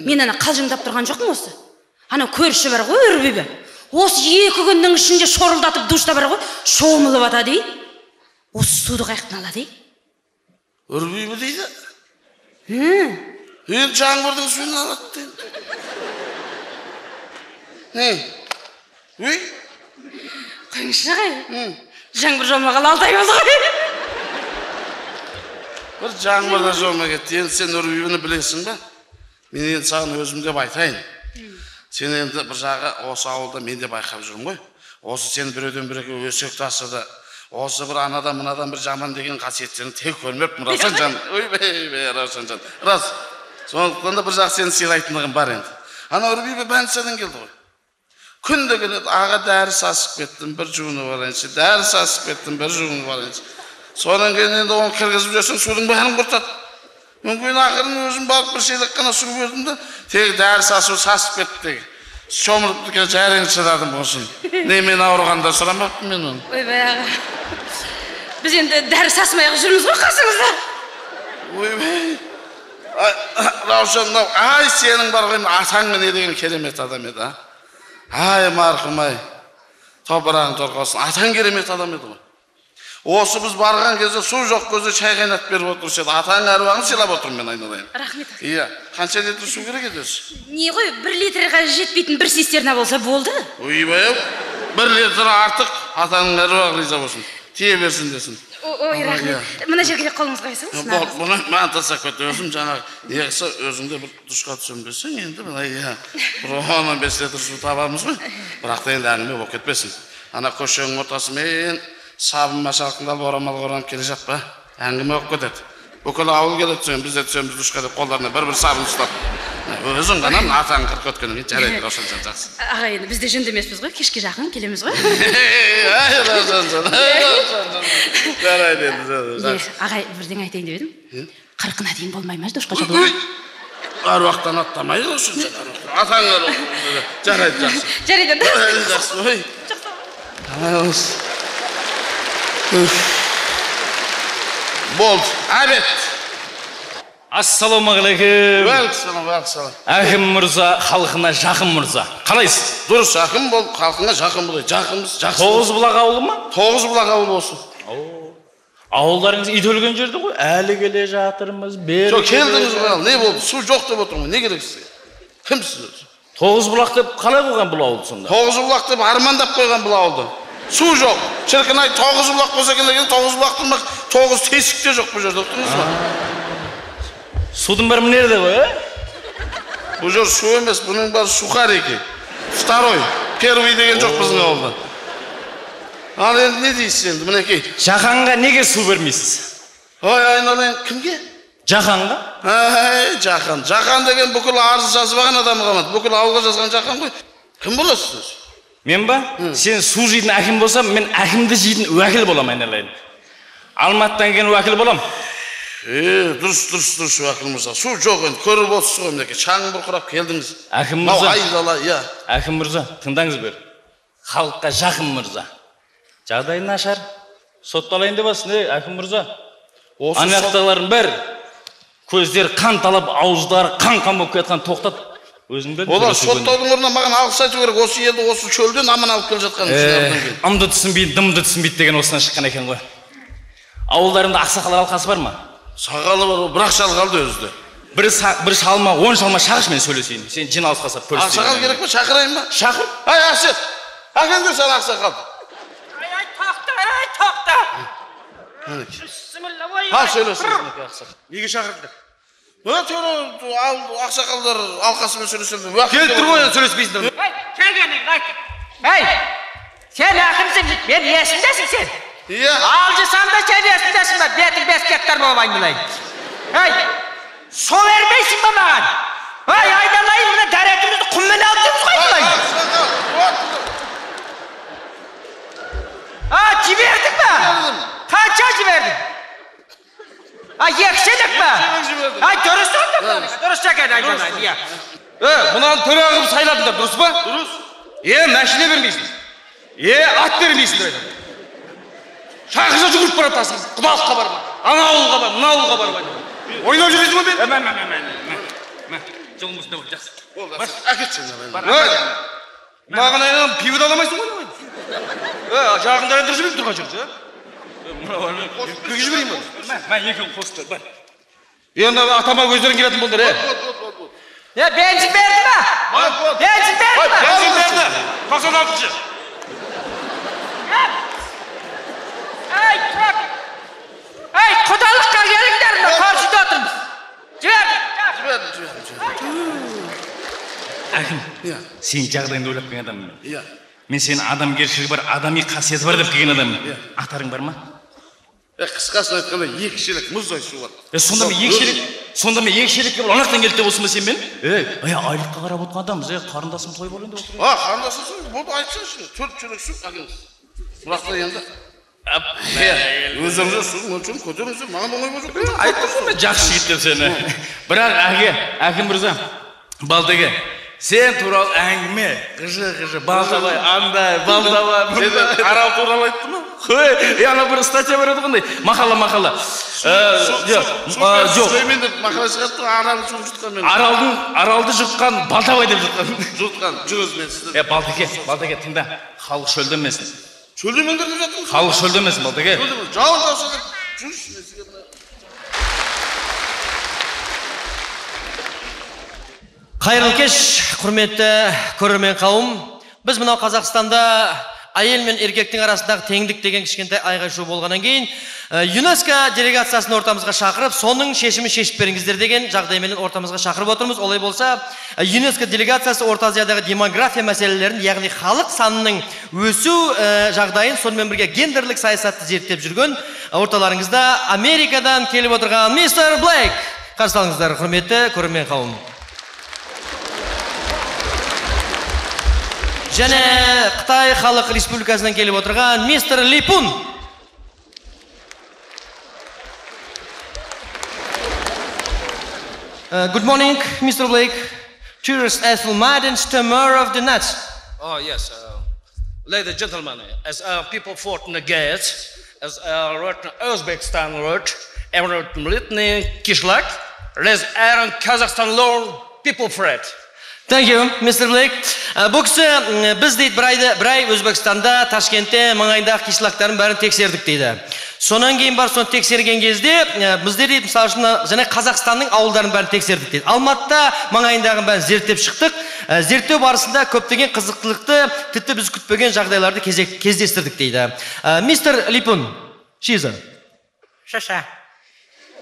Мен ана қалжыңдап тұрған жоқпын осы. Ана көрші бар ғой, өрбебе. Осы 2 күннің ішінде шорылдатып душта бар ғой, шомылып ата дей. Осы суды қайықтан ала дей. Өрбебе дейді? Енді жаңбырдың суын алады дейді. Өй? Қойыңызшы ағай. Жаңбыр жаумағалы 6 ай болды ғой. Бір жаңбырда жаума кетті. Енді сен өрбебені білесің ба? Мен енді саған өзім деп айтайын. Сен енді бір жағы осы ауылда мен де байқап жүрмін ғой. Осы сен біреуден біреуге өсек тасыды. Осы бір анадан мынадан бір жаман деген қасиеттерін тек көрмеппін, Раушанжан. Ойбай, Раушанжан. Рас. Сондықтан да бір жақ сені сыйлайтындығым бар енді. Ана өрбебе бәнсадан келді ғой. Күнде келеді, аға дәріс асып кеттім, бір жуыны барайыншы, дәріс асып кеттім, бір жуыны барайыншы. Содан кейін енді оны кіргізіп жүрсең, судың бәрін құртады. Мүмкін ақырын өзім барып бір шелек қана су бердім де, тек дәріс асу сасып кетті деген. Шомылып тұр жәрен шыдадым осыны. Немен ауырғанда сұрамаппын мен оны. Ойбай аға. Біз енді дәріс асмай жүрміз ғой қасыңызда. Ойбай. Раушан, ай сенің бар ғой, атаң не деген керемет адам еді, а? Ай марқым ай. Топырағын торқасын. Атаң керемет адам еді ғой. Осы біз барған кезде су жоқ көзі шай қайнатып беріп отырушы еді. Атаң әруағын сыйлап отырмын мен айналайын. Рахмет. Иә. Қанша литр су керек еді өзі? Не ғой, 1 литрға жетпейтін бір цистерна болса болды. Ойбай, 1 литр артық, атаның әруағы риза болсын. Тие берсін десін. Ой, рахмет. Мына жерге қолыңыз қойсаңыз. Бұны маған тастап кетті. Өзім жаңағы неғысы өзіңде бір дұшқа түсем десең, енді мына бір 15 литр су табамыз ғой. Бірақ та енді әңгіме болып кетпесін. Ана көшенің ортасымен сабын машалқында орамал оранып келе жатпа. Әңгіме болып кетеді. Бүкіл ауыл келеді түсем, біз де түсеміз дұшқа деп қолдарына бір сабын ұстап. Өзің ғана атаң қырқ өткенің жарайды, Раушан жақсы. Аға, енді біз де жөнді емеспіз ғой, кешке жақын келеміз ғой. Ай, Раушан. Жарайды енді. Ағай, бірден айтайын деп едім. 40-на дейін болмай ма, дұшқа жабылға? Аруақтан аттамай Раушан. Атаң аруақ. Жарайды, жақсы. Жарайды. Жақсы, ой. Жақсы. Болды, әбет. Ассалаумағалейкум. Уәліксалам. Әкім мырза, халқына жақын мырза. Қалайсыз? Дұрыс, жақын бол, халқыңа жақын бол. Жақынбыз, жақсы. Тоғызбұлақ ауылы ма? Тоғызбұлақ ауылы болсын. Ауылдарыңыз ит өлген жерде ғой, әлі келе жатырмыз. Жоқ, келдіңіз ғой, не болды? Су жоқ деп отырмын, не керек сізге? Кімсіз өзі? Тоғызбұлақ деп қалай қойған бұл ауыл сонда? Тоғызбұлақ деп армандап қойған бұл ауылды. Су жоқ. Шіркін ай, Тоғызбұлақ болса келеген, Тоғызбұлақтың тоғыз тесік те жоқ бұл жерде, ұқтыңыз ба? Судың бәрі мінерде ғой, Бұл жер су емес, бұның бәрі сухарики. Второй, первый деген жоқ біздің ауылда. Ал енді не дейсіз енді, мінекей? Жақанға неге су бермейсіз? Ой, айналайын, кімге? Жақанға? Ай, Жақан. Жақан деген бүкіл арыз жазбаған адам қалмады. Бүкіл ауылға жазған Жақан ғой. Кім боласыз өзі? Мен ба? Сен су жейтін әкім болсам, мен әкімді жейтін уәкіл болам, айналайын. Алматыдан келген уәкіл болам. Дұрыс уәкіл мырза. Су жоқ енді, көріп отырсыз ғой мінекей. Шаңын бұрқырап келдіңіз. Әкім мырза. Айдала, иә. Әкім мырза, тыңдаңыз бер. Халыққа жақын мырза. Жағдайы нашар. Сотталайын деп басын, әкім мырза. Анаяқтағылардың бәрі көздері қан талап, ауыздары қан болып кеткен тоқтат. Өзіңден олар соттаудың орнына маған алғыс айту керек. Осы елді осы шөлден аман алып келе жатқан ымды түсінбейді, дымды түсінбейді деген осынан шыққан екен ғой. Ауылдарында ақсақал алқасы бар ма? Сақалы бар, бірақ шалғалды өзі. Бір шалма, 10 шалма шағыш мен сөйлесейін. Сен жиналысқа сап көрсетейін. Ақсақал керек па? Шақырайын ба? Шақыр. Ай, Әсет. Әкеңдер сен ақсақал. Тоқта. Ал сөйлесіңіз ақсақал. Неге шақырдыңдар? Мына төрі ақсақалдар алқасымен сөйлесемін. Келіп тұр ғой, сөйлеспейсіңдер. Ей, сен ақымсың, мен есімдесің сен. Иә. Алжысам да сен есімдесің ба, бетің 5 гектар болып айналайын. Ей, су бермейсің ба маған? Ай, айналайын, мына дәретімізді құммен алып жүрміз ғой айналайын. Жібердің ба? Қанша жібердің? Екшелік ба? Дұрыс oldu. Дұрыс екен айналайын. Мұнан төрағым сайладыңдар, дұрыс па? Дұрыс. Мәшіне бермейсіз. Ат бермейсіздер. Шақырса жүгіріп баратасың. Құдалыққа барма. Ана ауылға бар, мына ауылға барма. Ойнап жүресің ба мен? Жолымыз не болды, жақсы. Әкетсен. Маған айналым пивді аламайсың ғой? Жағындар әндір жүріп тұрған жүрді. Кіргі жіберейін ба? Мен екеуін қосты, бар. Енді атама өздерін келетін болдыр, Бензин берді ма? Бензин берді ма? Бензин берді. 96. Ей, құдалыққа келіңдер ме? Қаршыда отырмыз. Әкім, сен жағдайыңды ойлап келген адаммын. Мен сен адамгершілігі бар, адами қасиеті бар деп келген адаммын. Атарың бар ма? Қысқасын айтқанда 2 шелек мұздай су бар. Сонда мен 2 шелекке бір анақтан келді деп осы ма сен мен? Айлыққа қарап отқан адамыз, қарындасым той бол енді отыр. Қарындасым су, болды айтсаңшы, 4 шелек су әкеліңіз. Мұрақта енді. Өздеріңізде су мөлшерін көтеріңіздер, маған оңай болып жатқан. Айттым ғой мен жақсы жігіт деп сені. Бірақ әкем мырза, Балтеке, сен туралы әңгіме, қыжы, Балтабай, андай, Балтабай, Сен Арал туралы айтты ма? Қой, ана бір статья бар еді қандай, мақала. Жоқ. Мен деп мақала шығарттым, Аралды жұтқан мен. Аралды жұтқан Балтабай деп жұтқан. Жұтқан, жүріңіз мен сіздер. Балтеке, тыңда, халық шөлдемесін. Шөлдемеңдер деп жаттыңыз. Халық шөлдемесін, Балтеке. Жауын жауса деп жүрші мен сізге. Қайырлы кеш, құрметті көрермен қауым. Біз мынау Қазақстанда әйел мен еркектің арасындағы теңдік деген кішкентай айғай-шу болғаннан кейін ЮНЕСКО делегациясын ортамызға шақырып, соның шешімін шешіп беріңіздер деген жағдаймен ортамызға шақырып отырмыз. Олай болса, ЮНЕСКО делегациясы Орта Азиядағы демография мәселелерін, яғни халық санының өсу жағдайын, сонымен бірге гендерлік саясатты зерттеп жүрген орталарыңызда Америкадан келіп отырған мистер Блейк. Қарсы алыңыздар, құрметті көрермен қауым. Және Қытай Халық Республикасынан келіп отырған мистер Липун. Good morning, Mr. Blake. Tourist Ethel Madden, stemmer of the nuts. Oh, yes. Ladies and gentlemen, as people fought in the gates, as Uzbekistan wrote, Litny Kishlak, les Aaron Kazakhstan Lord people fret. Thank you, Mr. Blake. Бұл кісі біз дейді бір ай Өзбекстанда, Ташкентте, маңайындағы кишлактарын бәрін тексердік дейді. Сонан кейін бар, соны тексерген кезде біздер дейді, мысалы үшін және Қазақстанның ауылдарын бәрін тексердік дейді. Алматыда маңайындағы бәрін зерттеп шықтық. Зерттеу барысында көптеген қызықтылықты, тіпті біз күтпеген жағдайларды кездестірдік дейді. Мистер Липун, шиза. 是是，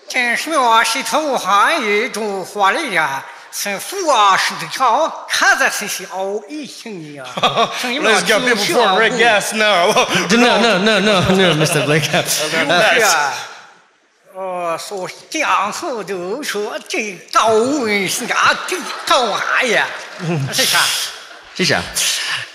这是我是头汉语中华的呀。 是富啊，是的巧，看着是奥义性呀。Let's get people for a gas now. No, Mr. Blake. 说江湖都说这高文是啊，这高汉呀，是啥？ Шиша.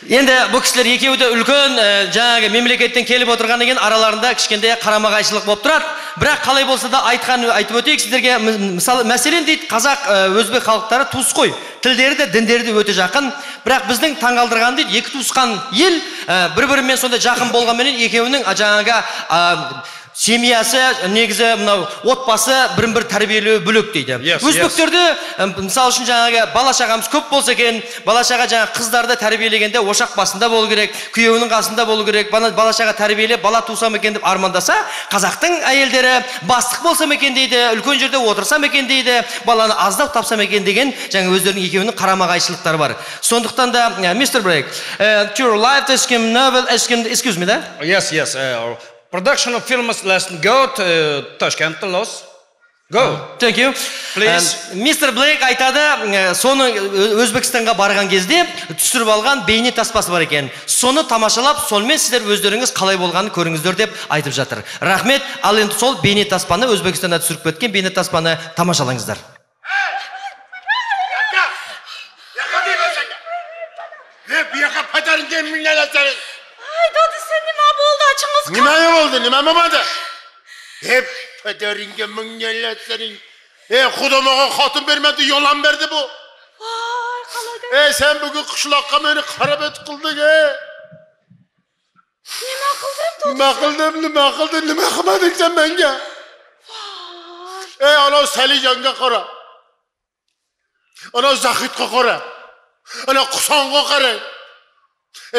Енді бұл кісілер екеуі де үлкен жаңағы мемлекеттен келіп отырғаннан кейін араларында кішкентай қарама-қайшылық болып тұрады. Бірақ қалай болса да айтып өтейік сіздерге. Мысалы, мәселен дейді, қазақ өзбек халықтары туыс қой. Тілдері де, діндері де өте жақын. Бірақ біздің таңғалдырған дейді, екі туысқан ел бір-бірімен сонда жақын болғанменен екеуінің жаңағы семьясы, негізі мынау отбасы бірін-бір тәрбиелеу бөлек дейді. Өзбектерде мысалы үшін жаңағы бала-шағамыз көп болса екен, бала-шаға жаңағы қыздарды тәрбиелегенде ошақ басында болу керек, күйеуінің қасында болу керек, бала-шаға тәрбиелеп, бала тусам екен деп армандаса, қазақтың әйелдері бастық болсам екен дейді, үлкен жерде отырсам екен дейді, баланы аздап тапсам екен деген жаңа өздерінің екеуінің қарама-қайшылықтары бар. Сондықтан да, Mr. Blake, your life novel, excuse me, да? Yes. Production of films last go to Tashkent, Los. Go. Thank you. Please. Mr. Blake айтады, соны Өзбекстанға барған кезде түсіріп алған бейне таспасы бар екен. Соны тамашалап, сонымен сіздер өздеріңіз қалай болғанын көріңіздер деп айтып жатыр. Рахмет, ал енді сол бейне таспаны Өзбекстанда түсіріп кеткен бейне таспаны тамашалаңыздар. Nima bo'ldi? Nima bo'lmadi? Hep padaringga minglatsang. Xudomoga xotin bermadi, yo'lan berdi bu. Voy, qalayda. Sen bugun qishloqqa meni qarab o'tib qilding, Nima qildim? Nima qilmading sen menga? Ana Salijonga qara. Ana Zahidga qara. Ana Qusonga qarang.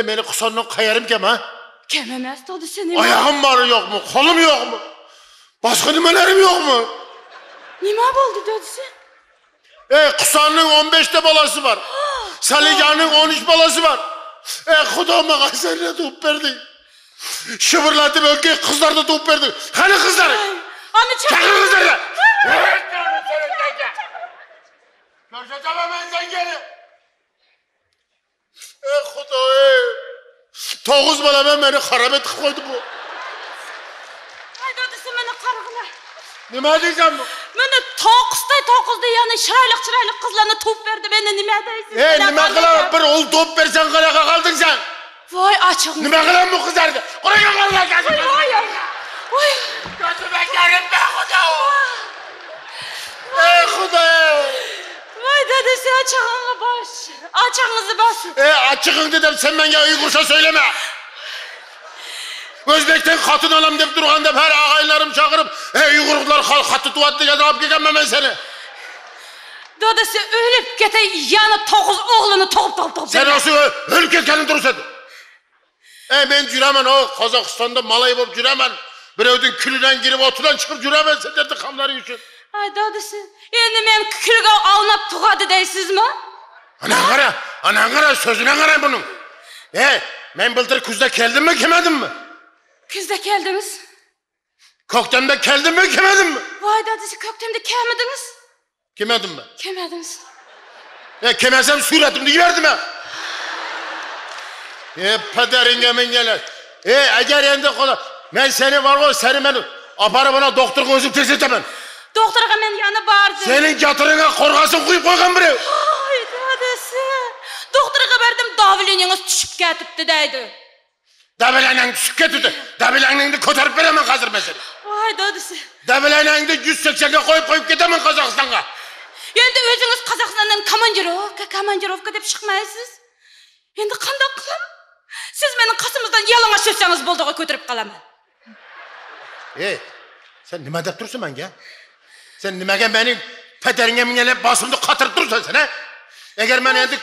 Meni Qusondan qayarimkan, ha? Kim emas dedi seni? Ayağım var yok mu? Kolum yok mu? Başka nimelerim yok mu? Nima bo'ldi dedi sen? Qusonning 15 balası var. Salijonning 13 balası var. Xudoma qaysarga tuğup berding. Şıvırlatıp ölkey kızlarda tuğup berding. Hani kızları? Ana çakır kızları. Görüşeceğim hemen sen geri. Xudo, 9 bala beni harap etib qo'ydi bu. десе мені қарғыла. Nima deysan bu? Meni to'qqizda yani chiroyli qizlarni tup berdi. Meni nima deysiz? Nima qilaman? Bir o'l to'p bersan qanaqa qalding sen? Voy achig'im. Nima qilaman bu qizlarni? Quraga qolgan Voy. Voy. Ko'zimakarim be xudo. Ey xudo. Voy dadasi achig'imga bosh. Achig'ingizni bosin. Açıkın dedim sen bana Uygurca söyleme. Özbek'ten katın alam deyip durğanda her ağaylarım çağırıp Uygurlar katı tuvat diye alıp gelmem ben seni. Dadasi o'lib ketay, yana 9 o'g'lini tug'ib. Sen olsun ölüp ketkenin durursun. Ben cüremen o Kazakistan'da malay bulup cüremen. Bir ödün külüden girip oturan çıkıp cüremen sen derdi kamları için. Ay dadasi, endi men kulga avnab tug'adi deysizmi? Anan qara, sözüne qarayın bunun. Men bildir kuzda keldim mi, kelmedim mi? Kuzda keldiniz. Köktemde keldim mi, kelmedim mi? Voy dadasi, ko'ktamda kelmediniz. Kelmedim mi? Kelmediniz. Kelmesem suretimde giberdim ha. Pederine mengeler. Eğer endi qola, men seni var o, seni men aparıp bana doktor gözüm tersetemen. Doktorga men yana bardim. Senin yatırına korgasın koyup koygan biri. Ay dadasi. Doktorga berdim, davleniyingiz tushib ketibdi deydi. Davilaning tushib ketibdi. Davilangni ko'tarib beraman hozir men seni. Voy dadasi. Davilangni 180 ga qo'yib ketaman Qozog'istonga. Endi o'zingiz Qozog'istondan komandirovka deb chiqmaysiz. Endi qanday qilaman? Siz meni qasimizdan yalang'och o'tsangiz bo'ldi, ko'tarib qolaman. Sen nima deb tursan menga? Sen nimaga mening pederingga mingelab bosimni qatırıp tursan sen, ha? Eğer men endi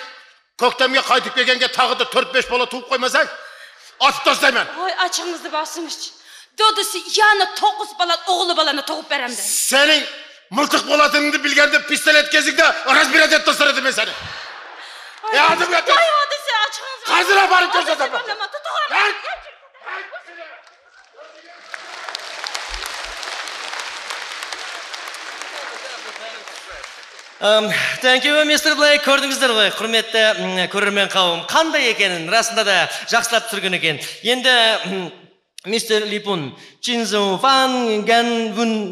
ko'ktamga qaytib kelganga tag'ida 4-5 bola tug'ib qo'ymasang, otib tashlayman. Voy, achig'ingizni bosingchi. Dadasi yana 9 bola, o'g'li bolani tug'ib beraman. Sening miltiq bo'latingni bilganda pistolet kezingda razbirat etib tashladim men seni. Hadi bu yoqqa. Voy, dadasi, achig'ingizni. Hozir borib ko'rsataman. Thank you, Mr. Blake. Ko'rdingizlar ғой, құрметті көрермен қауым. Қандай екенін, расында да жақсылап түсірген екен. Енді Mr. Lipun, Jinzu Fan Gan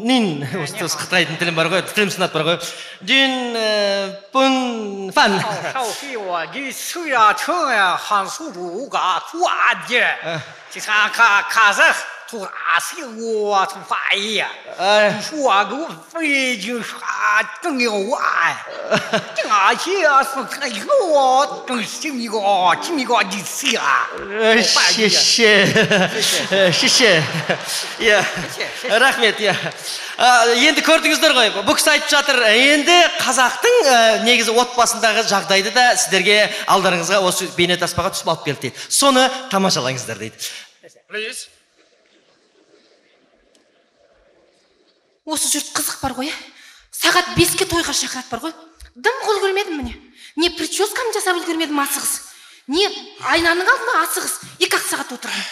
Nin, осы Қытайдың тілім бар ғой, тілім сынат бар ғой. Jin Pun Fan. 少给我的岁啊车呀，汉速度个挂的，这卡着。突阿西我突发呀！说个飞机啥真有啊！这阿些是可以我真是一个的事啊！谢谢. Ya, рахмет, ya. Енді көрдіңіздер ғой, бұл кісі айтып жатыр, енді қазақтың негізі отбасындағы жағдайды да сіздерге алдарыңызға осы бейнетаспаға түсіп алып келді дейді. Соны тамашалаңыздар дейді. Please. Осы жұрт қызық бар ғой, сағат 5-ке тойға шақырат бар ғой. Дым қол көрмедім міне. Не прическам жасап үлгермедім асығыс. Не айнаның алдында асығыс. 2-ақ сағат отырдым.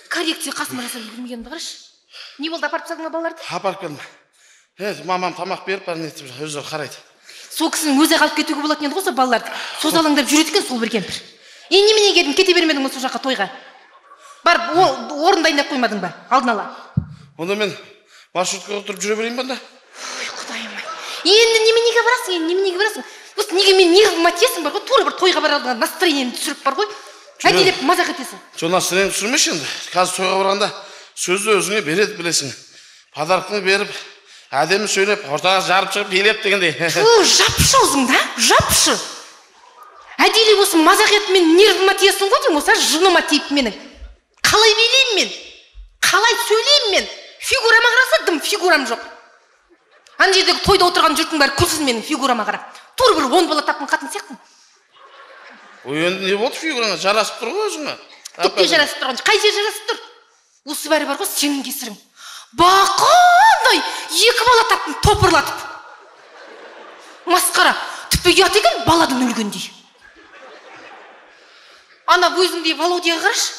Коррекция қасыма жасап үлгермегенімді қарашы. Не болды, апарып тастадың ба балаларды? Апарып келдім. Мамам тамақ беріп, бәрін етіп өздері қарайды. Сол кісінің өзі қалып кетуге болатын еді ғой сол балаларды. Созалаңдап жүреді екен сол бір кемпір. Немене келдің, кете бермедің ба сол жаққа тойға? Барып орын дайындап қоймадың ба? Алдын ала. Онда мен маршрутқа отырып жүре берейін банда? Ой, құдайым-ай. Енді неменеге барасың? Осы неге мен нервыма тиесің бар ғой? Тура бір тойға бара алдыңа настроениені түсіріп бар ғой. Әдейілеп мазақ етесің. Жоқ, настроениені түсірмеші енді. Қазір тойға барғанда сөзді өзіңе береді білесің. Подарканы беріп, әдемі сөйлеп, ортаға жарып шығып билеп дегендей. Жапшы аузыңды, жапшы. Әдейілеп осы мазақ етіп мен нервыма тиесің ғой деймін, осы жыныма тиіп менің. Қалай билеймін мен? Қалай сөйлеймін мен? Фигурама қараса дым фигурам жоқ. Ана жердегі тойда отырған жұрттың бәрі күлсін менің фигурама қарап. Тура бір 10 бала тапқан қатын сияқтымын. Ой, енді не болды фигураңа? Жарасып тұр ғой өзіңе. Түкке жарасып тұрған, қай жер жарасып тұр? Осы бәрі бар ғой сенің кесірің. Бақандай 2 бала таптым топырлатып. Масқара, тіпті ұят екен баладан өлгендей. Ана өзіңдей Володяға қарашы.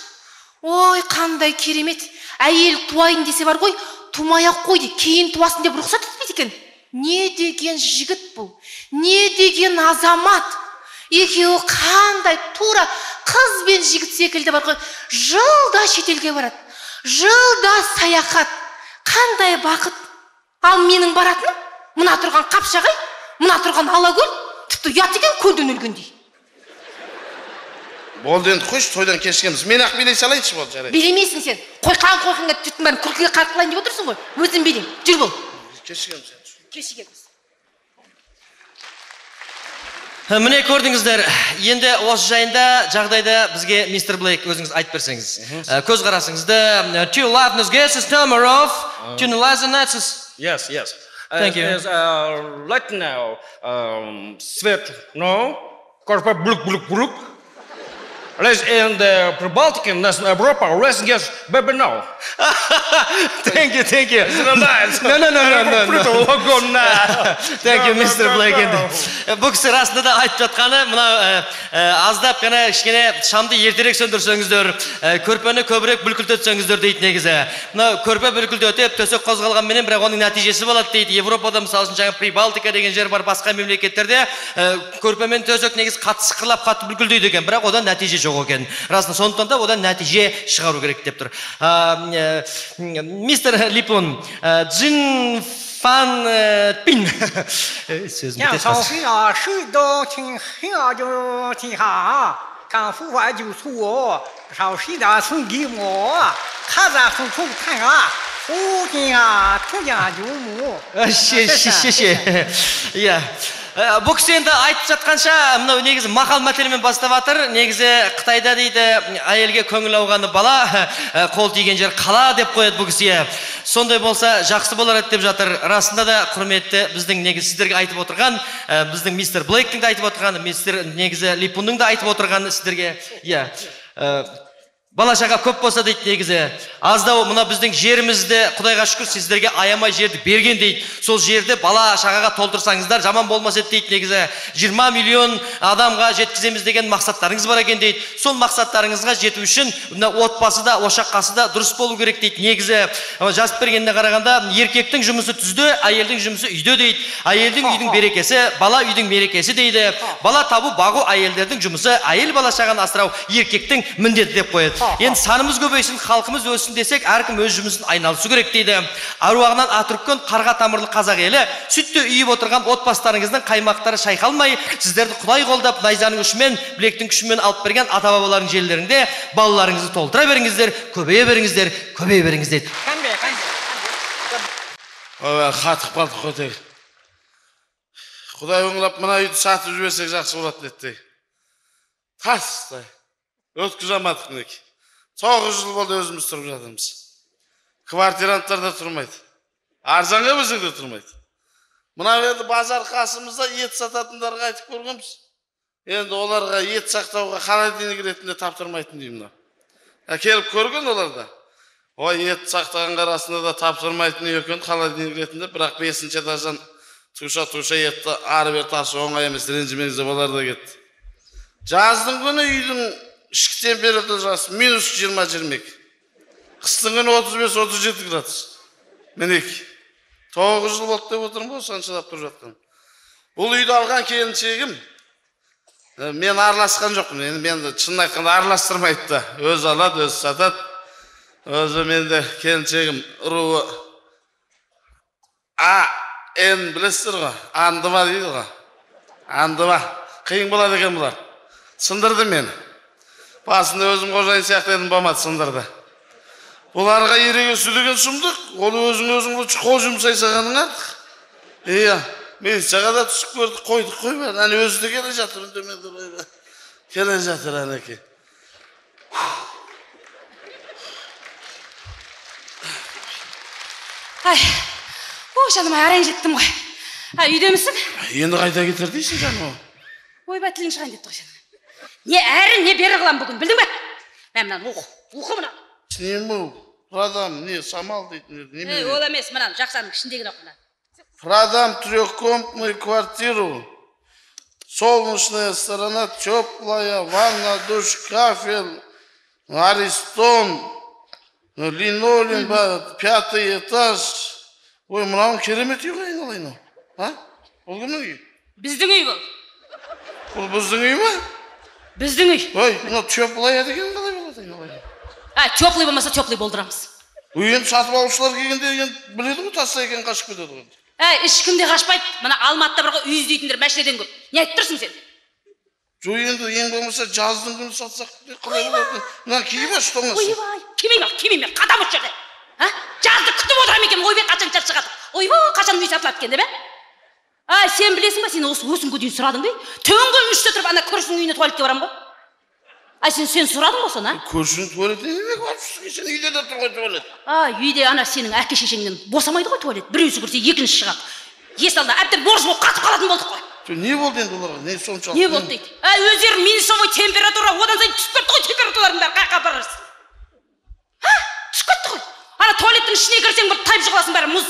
Ой, қандай керемет. Әйел туайын десе бар ғой, тумай-ақ қойды, кейін туасын деп рұқсат етпейді екен. Не деген жігіт бұл? Не деген азамат? Екеуі қандай тура қыз бен жігіт секілді бар ғой, жылда шетелге барады. Жылда саяхат. Қандай бақыт. Ал менің баратыным, мына тұрған Қапшағай, мына тұрған Алакөл, тіпті ұят екен көлден өлгендей. Болды енді қойшы, тойдан кешкенбіз. Мен ақ билей салайыншы болды, жарайды. Билемейсің сен. Қойқанға жұрттың бәрін күлкіге қарқылайын деп отырсың ғой. Өзің билейін. Жүр бол. Кешкенбіз. Кешігеміз. Міне көрдіңіздер, енді осы жайында жағдайда бізге мистер Блейк өзіңіз айтып берсеңіз. Көз қарасыңызды. To loudness guesses number of to the Nazis. Yes, yes. Thank you. Right now, Svet, no, Korpa Bluk. Let's in the Baltic, National Europa, let's guess, baby, no. Thank you. No. Thank you, Mr. Blake. Бұл кісі расында да айтып жатқаны, мына аздап қана кішкене шамды ертерек сөндірсеңіздер, көрпені көбірек бүлкілтетсеңіздер дейді негізі. Мына көрпе бүлкілтетіп, төсек қозғалғанменен, бірақ оның нәтижесі болады дейді. Европада мысалы үшін жаңа Прибалтика деген жер бар, басқа мемлекеттерде көрпемен төсек негіз қатты сықырлап, қатты бүлкілдейді екен, бірақ одан нәтиже жоқ екен. Расында сондықтан да одан нәтиже шығару керек деп тұр. Мистер Липун, Джин Фан Пин. Сөзім бітет қасы. Бұл кісі енді айтып жатқанша, мынау негізі мақал мәтелмен бастап жатыр. Негізі Қытайда дейді, әйелге көңіл ауғаны бала, қол тиген жер қала деп қояды бұл кісіге. Сондай болса жақсы болар еді деп жатыр. Расында да құрметті біздің негізі сіздерге айтып отырған, біздің мистер Блейктің де айтып отырған, мистер негізі Липунның да айтып отырған сіздерге. Бала шаға көп болса дейді негізі. Аздау мына біздің жерімізді Құдайға шүкір сіздерге аямай жерді берген дейді. Сол жерді бала шағаға толтырсаңыздар жаман болмас еді дейді негізі. 20 миллион адамға жеткіземіз деген мақсаттарыңыз бар екен дейді. Сол мақсаттарыңызға жету үшін отбасы да, ошаққасы да дұрыс болу керек дейді. Негізі жазып бергеніне қарағанда еркектің жұмысы түзде, әйелдің жұмысы үйде дейді. Әйелдің үйдің берекесі, бала үйдің мерекесі дейді. Бала табу, бағу әйелдердің жұмысы, әйел бала шағаны асырау еркектің міндеті деп қояды. Енді санымыз көбейсін, халқымыз өссін десек, әркім өз жұмысын айналысу керек дейді. Аруағынан атүріккен қарға тамырлы қазақ елі, сүтті үйіп отырған отбасыларыңыздың қаймақтары шайқалмай, сіздерді Құдай қолдап, найзаның ұшымен, білектің күшімен алып берген ата-бабалардың жерлерінде балаларыңызды толтыра беріңіздер, көбейе беріңіздер дейді. Қатық балтық өтек. Құдай оңлап мына үйді сатып жіберсек жақсы болады деді. Тастай. Өткізамадық неке. 9 жыл болды өзіміз тұрып жатырмыз. Квартиранттар да тұрмайды. Арзанға берсек те тұрмайды. Мына енді базар қасымызда ет сататындарға айтып көргенбіз. Енді оларға ет сақтауға холодильник ретінде таптырмайтын деймін. Келіп көрген оларда. Ой, ет сақтағанға арасында да таптырмайтын екен холодильник ретінде, бірақ 5-ші этаждан туша етті ары бер ташы оңай емес, ренжімеңіз олар да кетті. Жаздың күні үйдің ішкі температурасы -20-22. Қыстың күні 35-37 градус. Мінеки. 9 жыл болды деп отырмын ғой, соншалап тұрып жатқан. Бұл үйді алған келіншегім, мен араласқан жоқпын. Мен шынын айтқанда араластырмайды да. Өз алады, өз сатады. Өзі менде келіншегім руы Н білесіздер ғой, андыма дейді ғой. Андыма. Қиын болады екен бұлар. Сындырды мені. Басында өзім қожайын сияқты едім, болмады, сындырды. Бұларға ереге сүдеген сұмдық, ол өзің қол жұмсай сағаның артық. Мен жағада түсіп көрдік, қойдық қой бәрін. Әне өзі де келе жатыр, келе жатыр әнеке. Жаным, әрең жеттім ғой. Үйдемісің? Енді қайта кетер дейсің, жаным. Ойбай, тілің шығайын деп тұр сен. Не әрі, не бері қылам бүгін, білдің бе? Мен мұнан оқы мұнан. Не мұл? Продам, не, самал дейтін. Ол емес, мұнан, жақсаның ішіндеген оқына. Продам трехкомнатную квартиру. Солнечная сторона, теплая, ванна, душ, кафель, аристон, линолеум, 5-й этаж. Ой, мынауың керемет үй қайын алайын ол. Ол кімнің үй? Біздің үй бұл. Бұл біздің үй ма? Біздің үй. Ой, мынау теплая деген қалай болады? Теплый болмаса теплый болдырамыз. Енді сатып алушылар келгенде енді біледі ғой тастай екен қашып кетеді ғой. Ешкімде қашпайды. Мына Алматыда бір үй іздейтіндер мәшинеден көп. Не айтып тұрсың сен? Жоқ енді ең болмаса жаздың күні сатсақ қалай болады? Мына киіп аш тоңасы. Ойбай, кимейме, қадам осы жерде. Жазды күтіп отырам екен, ойбай қашан жар шығады. Ойбай, қашан үй сатылады екен деп, сен білесің ба, сен осынға дейін сұрадың бе? Түнгі 3-те тұрып ана көршінің үйіне туалетке барам ғой. Сен сұрадың ба соны, Көршінің туалетіне неге барып жүрсің? Сен үйде де тұр ғой туалет. Үйде ана сенің әке шешеңнен босамайды ғой туалет. Біреусі кірсе екінші шығады. Ес алда әбден борыш болып қатып қалатын болдық қой. Не болды енді оларға? Не соншалық? Не болды дейді? Өздері минусовой температура, одан сайын түсіп кетті ғой температуралардың бәрі қайқа барарсың. Түсіп кетті ғой. Ана туалеттің ішіне кірсең бір тайып жығыласың бәрі мұз.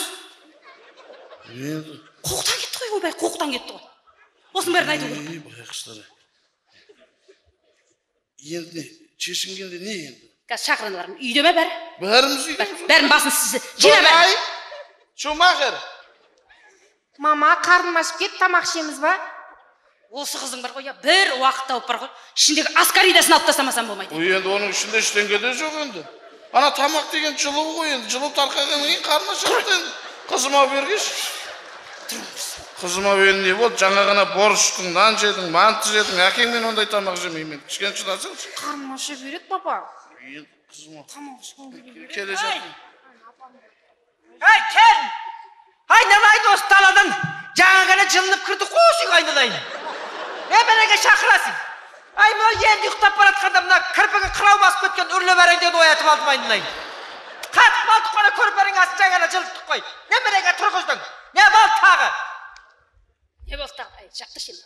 Қуықтан кетті ғой, ойбай, қуықтан кетті ғой. Осының бәрін айту керек. Байқұстары. Енді не? Шешінгенде не енді? Қазір шақырыңдар, үйде ме бәрі? Бәріміз үйде. Бәрін басын сізі. Жина бәрі. Шумахер. Мама, қарным ашып кет, тамақ ішеміз ба? Осы қызың бар ғой, бір уақыт тауып бар ғой. Ішіндегі аскаридасын алып тастамасам болмайды. Енді оның ішінде ештеңе де жоқ енді. Ана тамақ деген жылу ғой енді. Жылу тарқағаннан кейін қарны ашады енді. Қызыма бергеш. Қызыма енді не болды? Жаңа ғана борщтың, нан жедің, манты жедің. Әкеңмен ондай тамақ жемеймін. Кішкене шыдасаңшы. Қарным аша береді, папа. Енді қызыма. Тамақ ішкім келеді. Келе жатыр. Кен! Айналайын осы даладан. Жаңа ғана жылынып кірді қой осы үйге айналайын. Менеге шақырасың. Мына енді ұйықтап баратқанда мына кірпігі қырау басып кеткен үрлі бәреңден оятып алдым айналайын. Қатып алдық қана көрпенің астын жаңа ғана жылыттық қой. Менеге тұрғыздың. Не болды тағы? Не болды тағы? Жақты шен.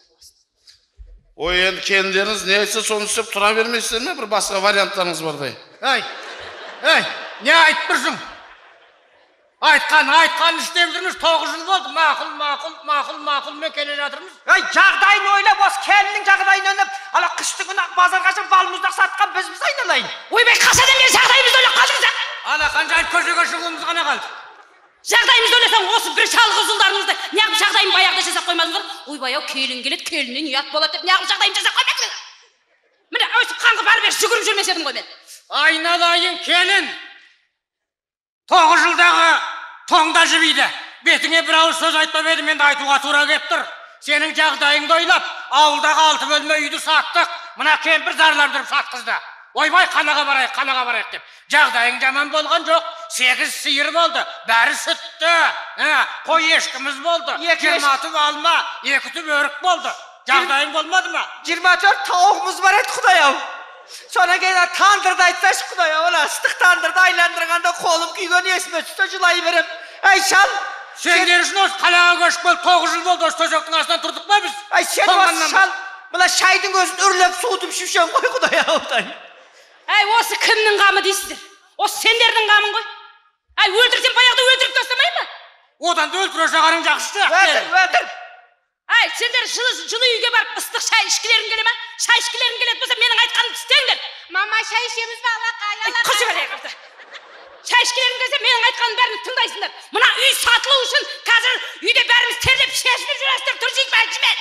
Енді келіндеріңіз не айтса соны істеп тұра бермейсіздер ме? Бір басқа варианттарыңыз бардай. Не айтып тұрсың? Айтқан істеп жүрміз, 9 жыл болды. Мақұл келе жатырмыз. Жағдайын ойлап, осы келіннің жағдайын ойлап, ала қыстың күні базарға шығып балмұздақ сатқан бізбіз айналайын. Ойбай, қашадан бері жағдайымызды ойлап қалдыңыз. Ана қанша көшеге шығуымыз ғана қалды. Жағдайымызды ойласаң, осы бір жалғыз ұлдарыңызды неғып жағдайын баяғыда жасап қоймадыңыздар? Ойбай-ау, келін келеді, келіннен ұят болады деп неғып жағдайын жасап қоймадыңыздар? Міне, өйтіп қаңғып бәрі жүгіріп жүрмес едім ғой мен. Айналайын келін. 9 жылдағы тоңда жібейді. Бетіңе бір ауыз сөз айтпап едім, енді айтуға тура кеп тұр. Сенің жағдайыңды ойлап, ауылдағы 6 бөлме үйді саттық. Мына кемпір зарландырып сатқызды. Ойбай, қалаға барайық деп. Жағдайың жаман болған жоқ. 8 сиыр болды. Бәрі сүтті. Қой ешкіміз болды. 20 түп алма, 2 түп өрік болды. Жағдайың болмады ма? 24 тауығымыз бар еді, Құдай-ау. Sonra gene tandırda айтсашы, Құдай-ау, ыстық тандырды айландырғанда қолым күйген есіме түсті жылай берем. Шал, сендер үшін осы қалаға көшіп келіп 9 жыл болды, осы төсектің астынан тұрдық па біз? Сен осы шал, мына шайдың өзін үрлеп суытып ішушен ғой, Құдай-ау. Осы кімнің қамы дейсіздер? Осы сендердің қамың ғой. Өлтірсем баяғыда өлтіріп тастамай ма? Одан да өлтіре жағарың жақсы. Өтір. Сендер жылы үйге барып ыстық шай ішкілерің келе ма? Шай ішкілерің келеді болса менің айтқанымды істеңдер. Мама, шай ішеміз ба? Қошы бәрі қырды. Шай ішкілерің келсе менің айтқаным бәрін тыңдайсыңдар. Мына үй сатылу үшін қазір үйде бәріміз терлеп шешініп жүресіздер, тұржиып әжімен.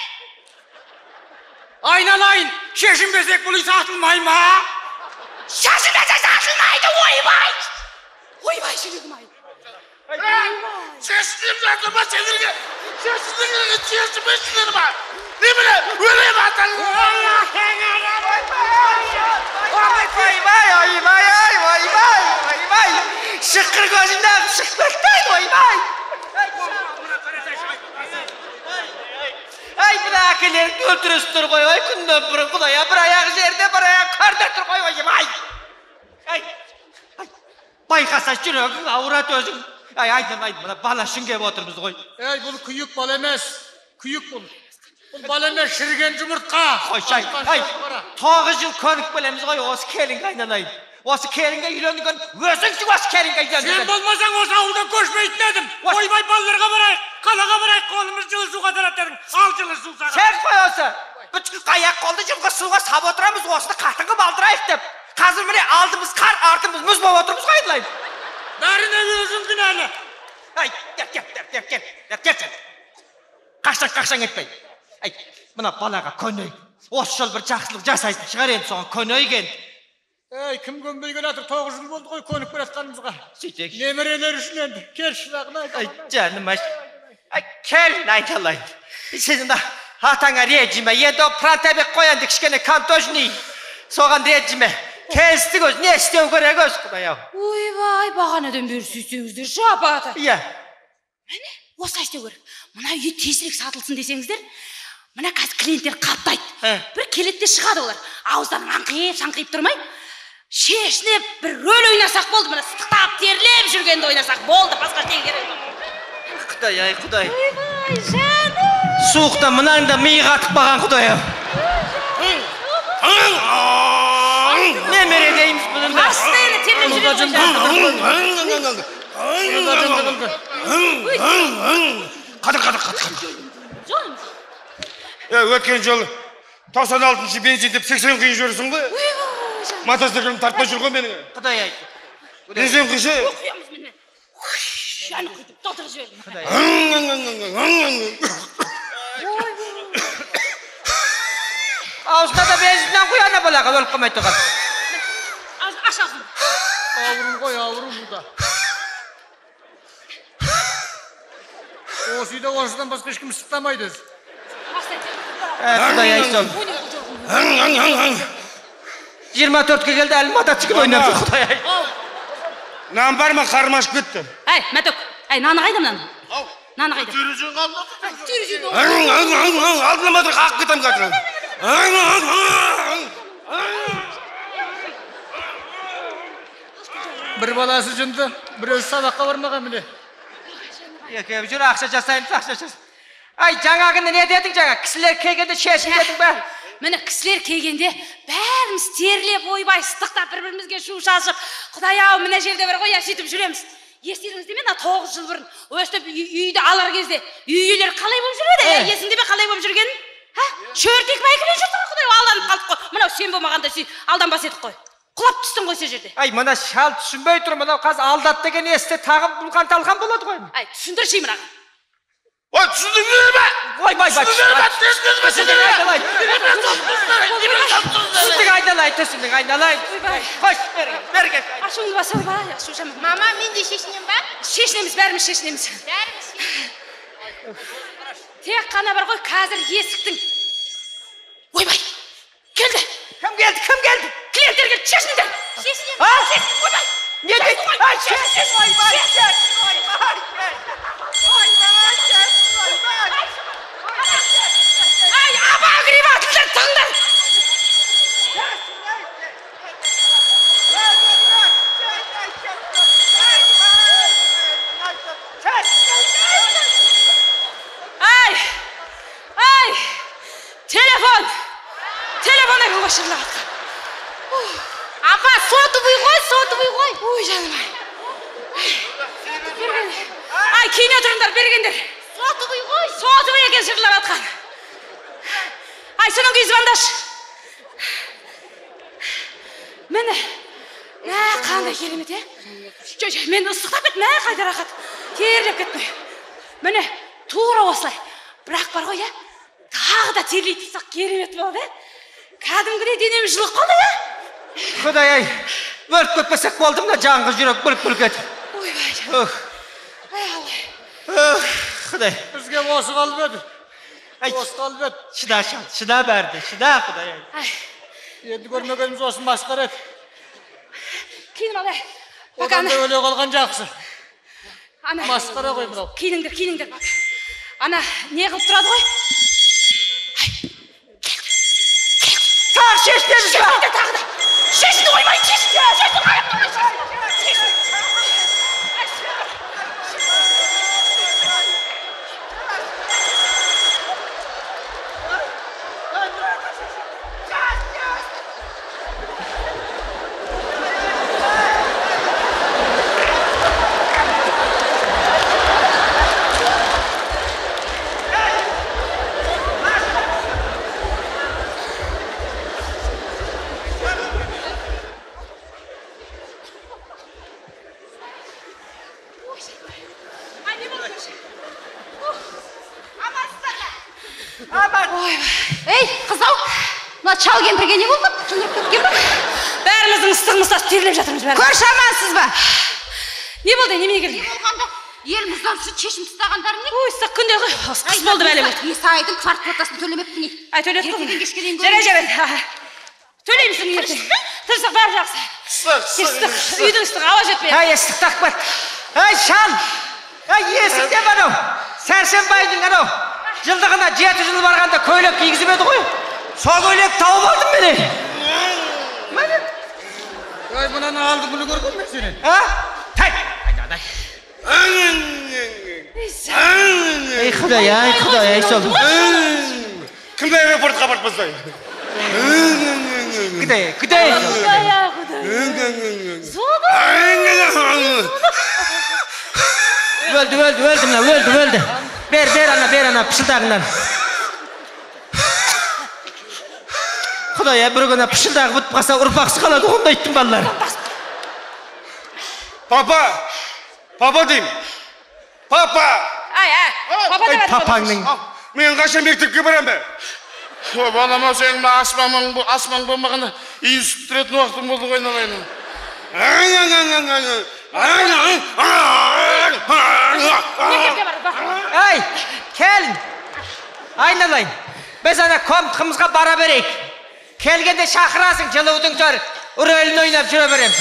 Айналайын, шешінбесек бұл үй сатылмай ма? Шешінбесе сатылмайды, ойбай! Ойбай, жүрегім-ай. Шешініп жатыр ма сендерге? Шешінбесіңдер ма? Не біле, өлем аталым. Ойбай. Шыққыр көзімден шықып кетті, ойбай. Бұна әкелеріңді өлтіресіздер ғой, күннен бұрын Құдай, бір аяғы жерде, бір аяғы көрде тұр ғой, ойбай. Байқаса жүрегің ауырат өзің. Айдын, мына бала шынгеп отырмыз ғой. Бұл күйік бал емес, күйік бұл. Бұл бал емес, шірген жұмыртқа. 9 жыл көнік білеміз ғой, осы келінге айналайын. Осы келінге үйленген, өзіңсің осы келінге үйленген. Сен болмасаң осы ауылдан көшмейтін едім. Ойбай, балаларға барайық, қалаға барайық, қолымыз жылы суға таратырың. Ал жылы су саған. Сен қой осы. Бүткіл қаяқ қолды жылғы суға сап отырамыз, осыны қатыңғы балдырайық деп. Қазір міне алдымыз қар, артымыз мұз болып отырмыз ғой айналайын. Бәріне өзің кінәлі. Кет. Қақшаң етпей. Мына балаға көнейік. Осы жол бір жақсылық жасайсың шығар енді соған көнейік енді. Ey, kim көмбейген атыр 9 жыл болды ғой көніп келе жатқанымызға. Сөйтейік. Немерелер үшін енді. Кел шырағын Ay canım ay. Ay kel aytalayın. Sizin de hatana rejime yedi o prantebek koyandı kişkene kantojni. Soğan rejime. Kesti göz ne istiyor göre göz kuda ya. ойбай бағанадан бері сөйтсеңіздер апаты Ya. міне осылай істеу керек мына үй тезірек сатылсын десеңіздер мына қазір клиенттер қаптайды бір келеді де шығады олар ауыздарын аңқиып саңқиып тұрмай шешініп бір рөл ойнасақ болды мына сықтап терлеп жүргенді ойнасақ болды басқа ештеңе керек жоқ Kuday ay kuday. ойбай жаным Soğukta mınan da mıyı katıp bakan kuday ya. Ne meredeymiş bunun da. постоянно терлеп жүрген Өткен жол 96-шы бензин деп 80 қиын жүрсің бе? Мотоциклімді тартпай жүр ғой менің. Kuday ay. Бензин қишы. құямыз міне жаны құйтып толтырып жібердім Ağızda da benzinden kuyana bılağı olup koymayı tuğan. аш аузын Ауырым ғой, ауырым бұда. Осы үйде осыдан басқа ешкім сықтамайды. Kuday ay sol. 24'e geldi elma da çıkıp oynamış kuday ay. Нан бар ма қарым ашып кетті. әй мәтөк әй наны қайда мынаның наны қайда Терезен қалды. Алдына матыр қақ кетем қатырын. Бір баласы жынды, біреу сабаққа бармаған міне. Екеуі жүр ақша жасайын, ақша жасайын. Ay жаңағыны не дедің жаңа? Кісілер келгенде шешін дедің бе? міне кісілер келгенде бәріміз терлеп ойбай ыстықтап бір бірімізге шу шашып құдай ау мына жерде бар ғой я сөйтіп жүреміз естеріңізде ме мына 9 жыл бұрын өстіп үйді алар кезде үй иелері қалай болып жүреді есіңде ме қалай болып жүргенін шөртек байкімен жүрді ғой құдай алданып қалдық қой мынау сен болмағанда алданбас едік қой құлап түстің ғой сол жерде Ay мына шал түсінбей тұр мынау қазір алдат деген есте тағып бұлқан талқан болады ғой. әй түсіндірші мынаған Ой, түсіндіңдер ме? Ойбай түсіндік айналай түсіндік айналай қош берге ашуыңды баса ойбай ашу жаман Мама, мен де шешінем ба? шешінеміз бәріміз шешінеміз Бәріміз. тек қана бар ғой қазір есіктің ойбай келді Кім келді клиенттер келді шешініңдер Шешінем. ойбай не дейді ай шешін ойбай ай абағырып атылдар тыңдар ай телефон айқынға шырылып Апа, сотовый ғой. ой жаным ай кейіне тұрыңдар бергендер Сотовый ғой. сотовый екен шырылып атқан ай содан кейін звондаш міне мә қандай керемет мен ыстықтап кеттім мә қайда рахат терлеп кеттім міне тура осылай бірақ бар ғой тағы да терлей тұрсақ керемет болады кәдімгідей денем жылып қалды Құдай ай өрт көтпесек болды мына жаңғы жүрек бүлк етіп ойбай ай аллай Құдай Бізге осы қалып еді. Осы қалып еді. шыда бәрді шыда Құдай ай Енді көрмегеніміз осы масқара еді. киініп ал Одан да өле қалған жақсы. ана Масқара ғой мынау. киініңдер ана не қылып тұрады ғой тағы шешінеміз ба тағы да шешін ойбай шешін Ей, қызау, мына шал кемпірге не болды? Жындырып кеткен ба? бәріміздің ыстығымыз терлеп жатырмыз бәрі. Көрші амансыз ба? Не болды, немене келдің? Болғанда елімізден шешім тастағандар не? Ой, ыстық күнде қыс болды бәле. Есі айдың квартплатасын төлемепті не? Төлеп қой. Ертеден кешке дейін Жарайды. Төлеймісің ертең. Тырсық бәрі жақсы. Ыстық. Үйдің ыстық ауа жетпей. Ыстық тақпат. Шан. Есіңде анау. Сәрсенбайдың анау. Жылдығына 7 жыл барғанда көйлек кигізіп еді ғой. Сол көйлек тауып алдым мен. Ой, мұнаны алды бұны көрген мен сені. Тай. Ей Құдай, сол. Кімді аэропортқа апарып бастайын? Құдай. Өлді. Бер ана, пышылдағынан. Құдай, бір күні пышылдағы бұтып қалса, ұрпақсыз қалады, онда айттым балалар. Папа деймін. Папа Папаңның. Мен қашан мектепке барам бе? Балама сенің асман болмағанда үй сүт тұретін уақытым болды ғой айналайын. Ай, келін. Айналайын. Біз ана комтқымызға бара берейік. Келгенде шақырасың, жылудың жар. Үрелін ойнап жүре берем.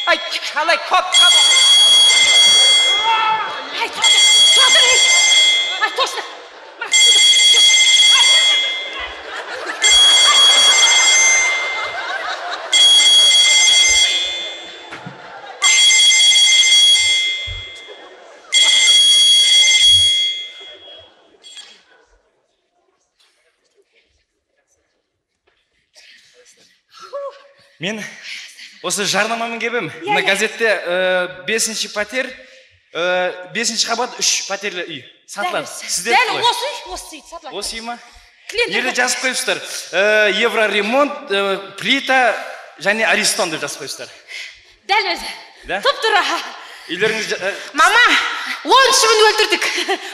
Ай, қалай комтқа бар. Ай, точно. Мен осы жарнамамен кебім. Мына газетте 5-ші пәтер, 5-ші қабат 3 пәтерлі үй сатылады. Сіздер дәл осы үй сатылады. Осы үй ма? Нерде жазып қойыпсыздар? Евроремонт, плита және Аристон деп жазып қойыпсыздар. Дәл өзі. Тұп-тұра. Үйлеріңіз... Мама, 10 шыбын өлтірдік.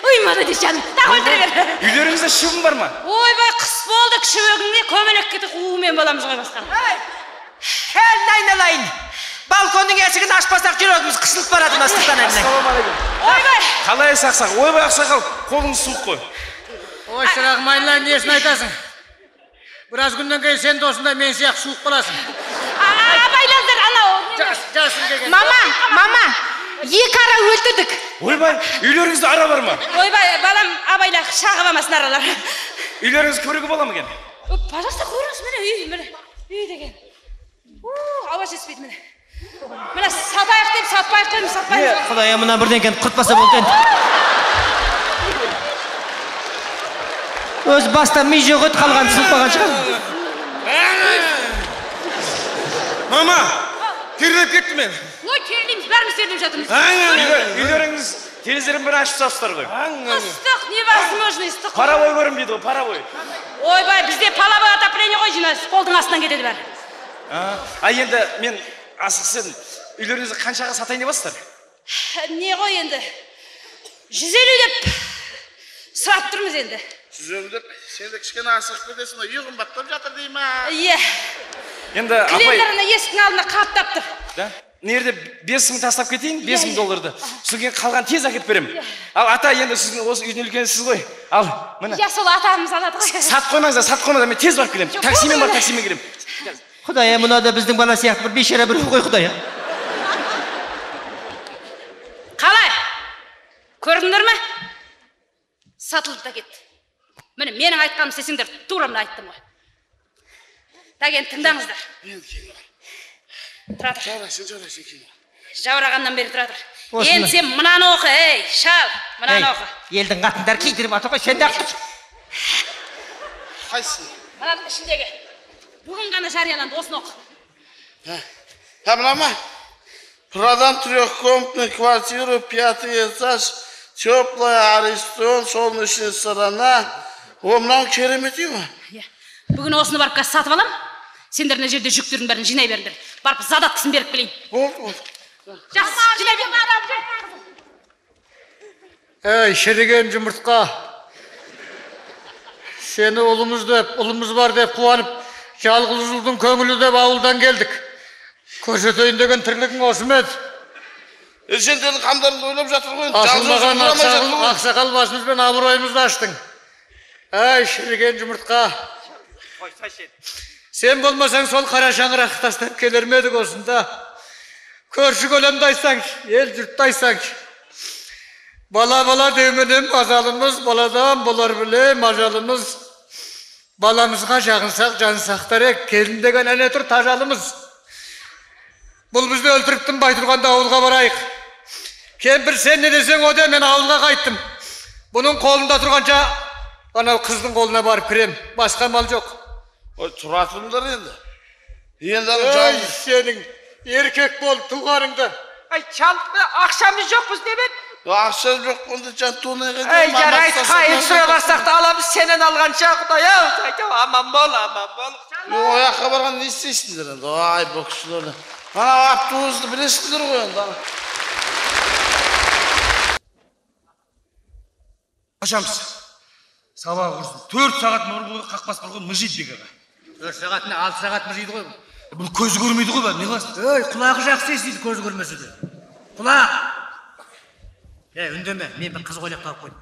Ой, молодец жаным. Так өлтіре бер. Үйлеріңізде шыбын бар ма? Ойбай, қыс болды, кішібегіңде көмелек кетіп қуымен боламыз ғой басқаны. Келін айналайын. Балконның есігін ашпасақ жүрегіміз қысылып барады ыстықтан әміне. Ойбай. Қалай сақсақ? Ойбай ақсақал, қолыңыз суық қой. Ой, шырағым айналайын, несін айтасың? Біраз күннен кейін сен досында мен сияқты суық боласың. Абайлаңдар, анау. Жасын деген. Мама, 2 ара өлтірдік. Ойбай, үйлеріңізде ара бар ма? Ойбай, балам, абайла шағып амасын аралар. Үйлеріңіз көруге бола ма екен? Пожалуйста, көріңіз, міне, үй деген. Ауа жетпейді міне. Міне сатайық деп сатпайық деймін, сатпайық. Құдай, мына бірден құртпаса болды енді. Өз баста ми жоқ өт қалған сұлпаған шығар. Мама, терлеп кетті мен. Ой, терлейміз, бәріміз терлеп жатырмыз. Үйлеріңіз терезелерін бір ашып састар ғой. Ыстық, невозможно ыстық. Паровой көрінбейді ғой, паровой. Ойбай, бізде половой отопление ғой жинас, қолдың астынан кетеді бәрі. Енді мен асықсын, үйлеріңізді қаншаға сатайын деп бастар? Не ғой енді? 150 деп сұрап тұрмыз енді. 150 деп, сен де кішкене асығып кетесің, үй қымбаттап жатыр дей ма? Иә. Енді апай... Клиенттер есіктің алдына қаптап тұр. Нерде 5.000 тастап кетейін, 5.000 долларды. Содан қалған тез әкеп берем. Ал ата, енді сіздің осы үйдің үлкенісіз ғой. Ал, міне. Я сол атамыз алады ғой. Сат қоймаңыздар, мен тез барып келем. Таксимен келем. Құдай, мұна да біздің бала сияқты бір бейшара бір ғой Құдай. Қалай? Көрдіңдер ме? Сатылды да кетті. Міне, менің айтқаным сесіңдер, тура мына айттым ғой. Так енді тыңдаңыздар. Тұра тұр. Жаурағаннан бері тұра тұр. Енді сен мынаны оқы, ей, шал, мынаны оқы. Елдің қатындар кейдіріп атыр ғой, сен де ақ тұр. Қайсы? Мынаның ішіндегі. Бүгін ғана жарияланды, осыны оқы. Мына ма? Продам трехкомнатную квартиру, 5-й этаж, теплая, Аристон, солнечная сторона. О, мынау керемет үй ма? Бүгін осыны барып қазір сатып алам. Сендер мына жерде жүктердің бәрін жинай беріңдер. Барып задаткасын беріп келейін. Болды. Жақсы, жинай бер. Ей, шіріген жұмыртқа. Сені ұлымыз бар деп қуанып, жалғыз жылдың көңілі деп ауылдан келдік. Көрсетейін деген тірлігің осы ма еді? Сендердің қамдарыңды ойлап жатыр ғой. Ашылмаған ақсақал басымызбен абыройымызды аштың. Әй, шіріген жұмыртқа. Сен болмасаң сол қара шаңырақ тастап келер ме едік осында? Көрші көлемді айтсаңшы, ел жұртты айтсаңшы. Бала деуменен мазалымыз, баладан болар біле мажалымыз. Баламызға жағынсақ, жансақтар ек, келін деген әне тұр тажалымыз. Бұл бізді өлтіріптің бай тұрғанда ауылға барайық. Кемпір сен не десең о де, мен ауылға қайттым. Бұның қолында тұрғанша, анау қыздың қолына барып кірем. Басқа мал жоқ. Ой, тұратындар енді. Ой, сенің еркек бол туғаныңды. Ай, чалықпы, ақшамыз жоқ біз не бет? Ақша жоқ, онда жан туынайға дейін. Ай, жарайды, қайын сұрамастақ та аламыз сенен алғанша, құдай-ау. Аман бол. Ой, аққа барған не істейсіңдер енді? Ай, бұл кісілерді. Ана автобусты білесіңдер ғой енді. Қашамыз. Сабақ құрсын. 4 сағат мұрғылы қақпас бір ғой мұжид бек аға. 4 сағат не, 6 сағат мұжиды ғой. Бұл көзі көрмейді ғой ба, не қыласың? Ой, құлағы жақсы естиді көзі көрмесе де. Құлақ. Үндеме, мен бір қыз ойлап тауып қойдым.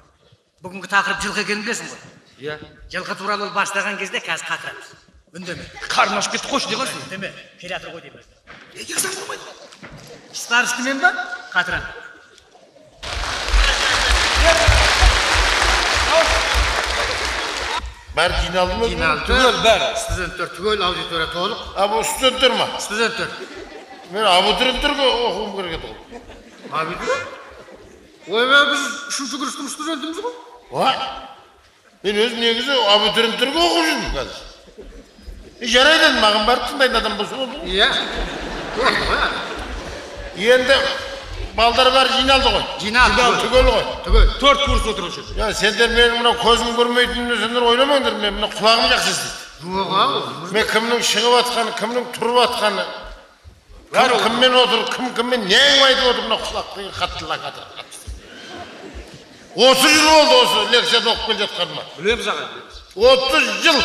Бүгінгі тақырып жылқы екенін білесің ғой. Иә. Жылқы туралы бастаған кезде қазір қақырамыз. Үндеме. Қарны ашып кетті қойшы, не қыласың? Үндеме, келе жатыр ғой дейміз. Ексен құрмайды. Старысты мен ба? Қатырам. Бәрі жиналды ма? Түгел бәрі. Студенттер түгел, аудитория толық. Бұл студенттер ма? Студенттер. Мен абутуренттерге оқуым керек еді ғой. Абитуриент? Ой, біз 3-ші курстың студентіміз ғой. Ой, мен өзім негізі абутуренттерге оқып жүрмін қазір. Жарайды, маған барып тыңдайтын адам болса болды ғой. Иә. Енді балдар бәрі жиналды ғой. Жиналды. Түгел ғой. Түгел. 4 курс отырушы. Ya сендер менің мына көзім көрмейтінімді сендер ойламаңдар, мен мына құлағым жақсы естиді. Мен кімнің шығып атқаны, кімнің тұрып атқаны, кіммен отыр, кіммен не айтып отыр, мына құлақтың қаттыла қатыр. 30 жыл болды осы лекцияда оқып келе жатқаныма. Білеміз аға. 30 жыл.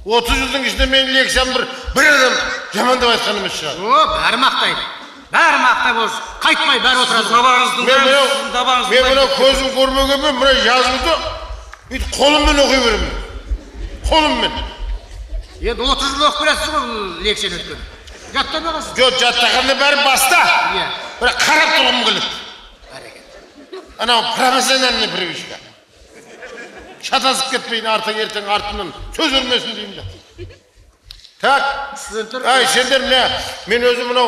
30 жылдың ішінде менің лекциям бір адам жаман деп айтқан емес шығар. Бәрі мақтайды. Бәрі мақтай болсын. Қайтпай бәрі отырады. Мен мына көзім көрмегенмен мына жазуды бүйтіп қолыммен оқи беремін. Қолыммен. Енді 30 жыл оқып бересіз ғой лекцияны өткен. Жаттамағансыз. Жоқ, жаттағанда бәрі баста. Бірақ қарап тұрғым келеді. Анау профессиональный привычка. Шатасып кетпейін ертең артынан сөз өрмесін деймін де. Так, ай, сендер мен өзім мынау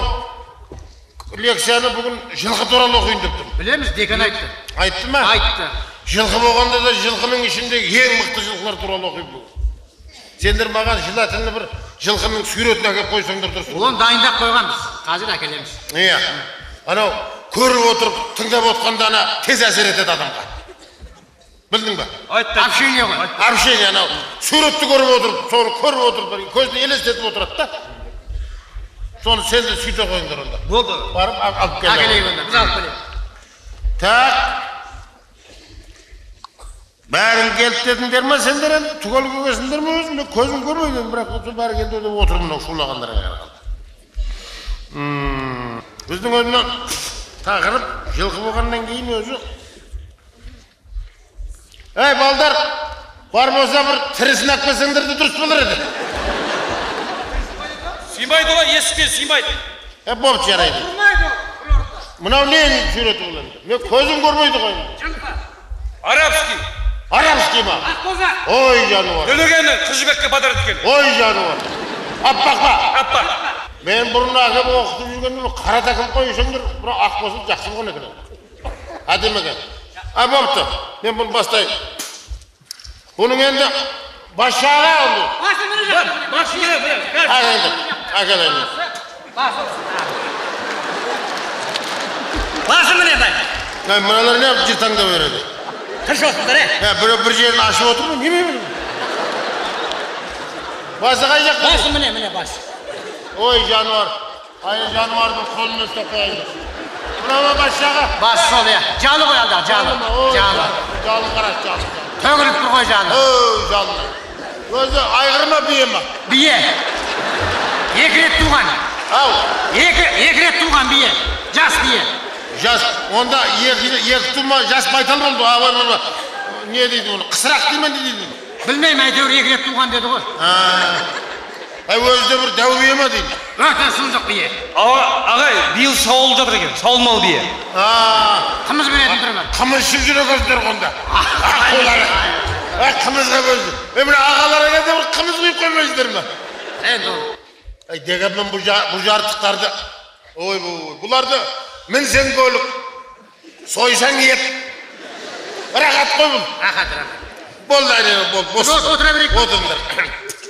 лекцияны бүгін жылқы туралы оқиын деп тұрмын. Білеміз, декан айтты. Айтты ма? Айтты. Жылқы болғанда да жылқының ішіндегі ең мықты жылқылар туралы оқиын бүгін. Сендер маған желательно бір жылқының суретін әкеп қойсаңдар дұрыс. Оны дайындап қойғанбыз. Қазір әкелеміз. Иә. Анау көріп отырып, тыңдап отқанда ана тез әсер етеді адамға. Білдің ба? Общение ғой. Общение, анау суретті көріп отырып, соны көріп отырып, көзді елестетіп отырады да. Соны сен де сөйте қойыңдар онда. Болды. Барып алып келе. Әкелейік онда, біз алып келейік. Так. Бәрін келді дедіңдер ма сендер енді? Түгел көгесіңдер ме өзім? Мен көзім көрмейді, бірақ осы бәрі келді деп отырмын мынау шулағандарға қарағанда. Біздің өзінен тақырып жылқы болғаннан кейін өзі. Әй, балдар, бар болса бір тірісін әкпесеңдер де дұрыс болар еді. Сыймайды ғой, есікке сыймайды. Болып жарайды. Мынау нені суреті бұл енді? Мен көзім көрмейді ғой. Арабский. Арабский ма? Ой, жануар. Төлегені Қыз Жібекке бадар еткен. Ой, жануар. Аппақ па? Аппақ. Мен бұрын әкеп оқытып жүргенде қара тақым қойсаңдар, бірақ ақ болса жақсы болған екен. Әдемі екен. Болыпты. Мен бұны бастайын. Бұның енді басшаға олды. Әкелейін. Басы міне бай. Мыналар не жер таңдап береді? Қыршып отырсыңдар, Бір жерін ашып отыр ма? Неме білем? Басы қай жақта? Басы міне басы. Ой, жануар. Ай, жануардың қолын ұстап қойайын. Мынау басшаға. Басы сол, иә. Жалы ғой алда, жалы. Жалы қарас, жалы. Төгіліп тұр ғой жалы. Ой, жалы. Өзі айғыр ма бие ма? Бие. Екі рет туған. Ау. Екі рет туған бие. Жас бие. Жас, онда екі тума жас байтал болды. Не дейді оны? Қысырақ дейді ме не дейді? Білмеймін, әйтеуір екі рет туған деді ғой. Өзі де бір дәу бие ма дейді? Өте сұмдық бие. Ағай, биыл сауылып жатыр екен, сауылмалы бие. Қымыз беретін түрі бар. Қымыз ішіп жүре көздер қонда. Қымызға көзді. Мені ағалар әне бір қымыз құйып қоймайсыздар ма? Дегенмен бұл жарықтықтарды, бұларды мінсең көлік, сойсаң ет. Рахат қой бұл. Рахат. Болды әне, бол. Отыра берейік. Отырыңдар.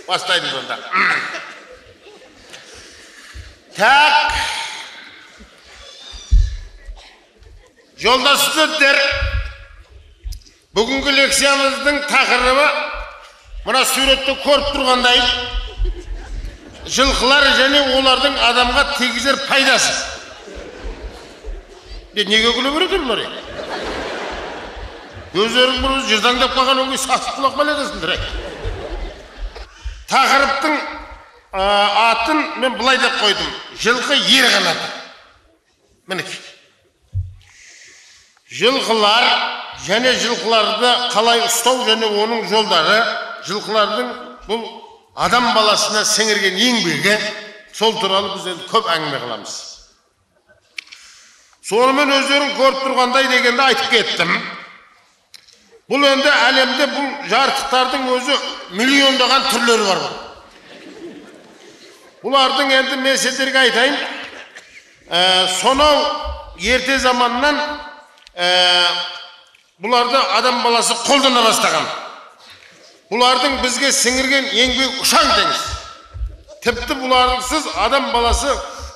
Бастаймыз онда. Так. Жолдас студенттер, бүгінгі лекциямыздың тақырыбы мына суретті көріп тұрғандай жылқылар және олардың адамға тигізер пайдасы. Неге күле береді бұлар? Өздерің бір жырдаңдап қалған өңгей сасып құлақ баледесіңдер. Тақырыптың атын мен былай деп қойдым. Жылқы ер қанаты. Мінекей. Жылқылар және жылқыларды қалай ұстау және оның жолдары, жылқылардың бұл адам баласына сіңірген еңбегі, сол туралы біз енді көп әңгіме қыламыз. Сонымен өздерің көріп тұрғандай дегенде айтып кеттім. Бұл енді әлемде бұл жарықтықтардың өзі миллиондаған түрлері бар. Бұлардың енді мен сіздерге айтайын, сонау ерте заманнан бұларды адам баласы қолдана бастаған. Бұлардың бізге сіңірген еңбек ұшан теңіз. Тіпті бұларсыз адам баласы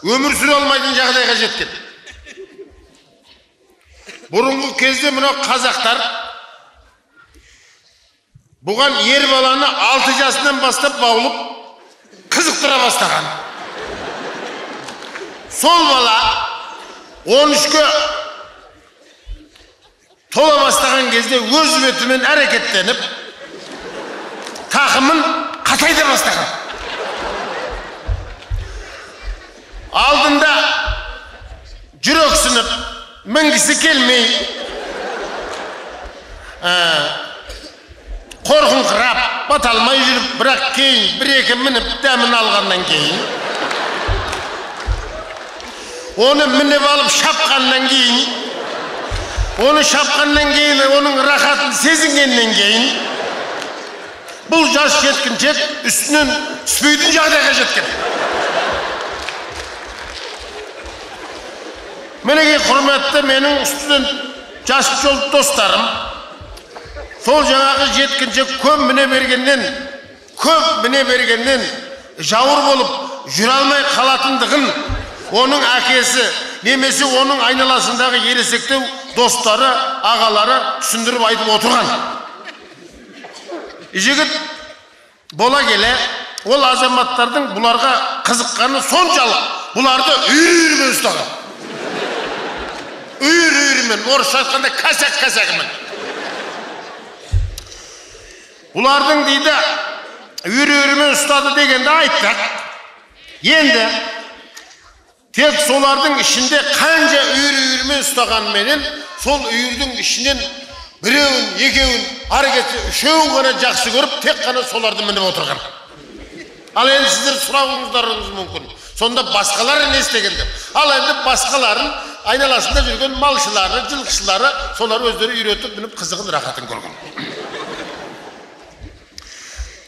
өмір сүре алмайтын жағдайға жеткен. Бұрынғы кезде мына қазақтар бұған ер баланы 6 жасынан бастап баулып қызықтыра бастаған. Сол бала 13-ке тола бастаған кезде өз бетімен әрекеттеніп, тақымын қатайда бастаған. Алдында жүрексініп, мінгісі келмей, қорқыңқырап, баталмай жүріп, бірақ кейін бір-екі мініп дәмін алғаннан кейін, оны мініп алып шапқаннан кейін, оның рахатын сезінгеннен кейін, бұл жас жеткіншек үстінен түспейтін жағдайға жеткен. Мінекей құрметті менің студент жас жол достарым, сол жаңағы жеткіншек көп міне бергеннен жауыр болып жүре алмай қалатындығын оның әкесі немесе оның айналасындағы ересектеу достары, ағалары түсіндіріп айтып отырған. Жігіт бола келе, ол азаматтардың бұларға қызыққаны соншалық, бұларды үйірмен ұстаған. Үйірмен, орысша айтқанда кәсәк-кәсәкімен. Бұлардың дейді, үйірмен ұстады дегенде айттық. Енді тек солардың ішінде қанша үйірмен ұстағанменен, сол үйірдің ішінен біреуін, екеуін, әрекетті үшеуін ғана жақсы көріп, тек қана соларды мініп отырған. Ал енді сіздер сұрауыңыздарыңыз мүмкін. Сонда басқалары не істегенде? Ал енді басқаларын айналасында жүрген малшылары, жылқышылары, солар өздері үйретіп мініп қызығын, рахатын көрген.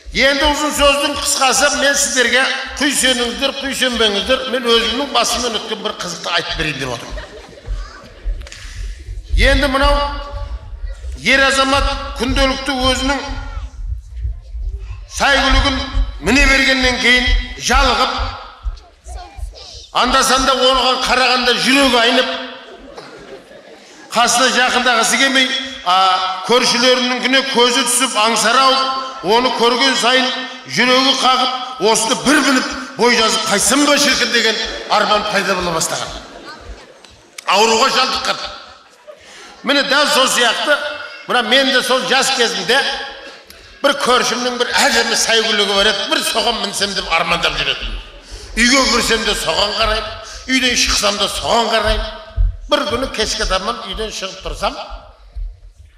Енді ұзын сөздің қысқасы мен сіздерге құйсеніңіздер, құйсенбеңіздер, мен өзімнің басымнан өткен бір қызықты айтып берейін деп отырмын. Енді мынау ер азамат күнделікті өзінің сәйгүлігін міне бергеннен кейін жалығып, анда-санда оған қарағанда жүрегі айнып, қасына жақындағысы келмей, көршілерінің көзі түсіп аңсарау, оны көрген сайын жүрегі қағып, осыны бір біліп, бой жазып қайсым ба шіркін деген арман пайда бола бастаған. Ауруға шалдыққан. Міне дәл сол сияқты, мына мен де сол жас кезімде Bir körшімнің bir әжімі сәйгүлігі бар еді, бір соған мінсем деп армандап жүретін. Үйге кірсем де соған қараймын, үйден шықсам да соған қараймын. Bir күні кешке таман үйден шығып тұрсам,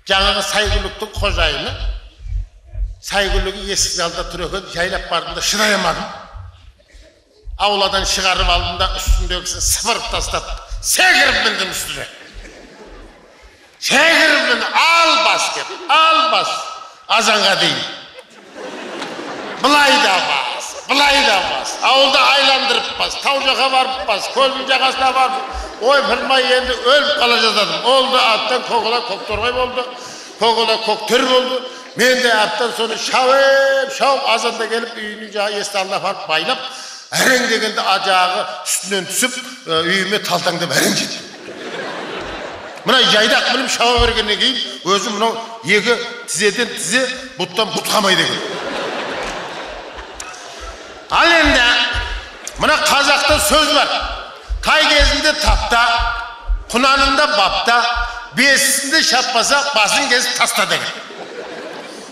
жаңағы сәйгүліктің қожайыны, сәйгүлігі есіктің алдында тұр екен, жайлап бардым да шыдай алмадым. Ауладан шығарып алдым да үстіндегісін сыпырып тастап, секіріп міндім үстіне. Секіріп міндім, ал бас кеп, ал бас. Azanға дейін. Бұлай да бас. Ауылда айландырып бас, тау жаққа барып бас, көлдің жағасына барып, ой білмай енді өліп қала жаздадым. Олды аттан коғыла көк торғай болды, коғыла көк төр болды. Мен де аттан соны шауып, азанда келіп үйінің жағы есті алына барып байлап, әрен дегенде ажағы үстінен түсіп, үйіме талтаңдап әрен жетті. Мына жайдақ білім шауа бергеннен кейін өзім мынау екі тізеден тізе, бұттан бұт қамайды екен. Ал енді мына қазақта сөз бар. Тай кезінде тапта, құнанында бапта, бесісінде шаппаса, басын кезіп таста деген.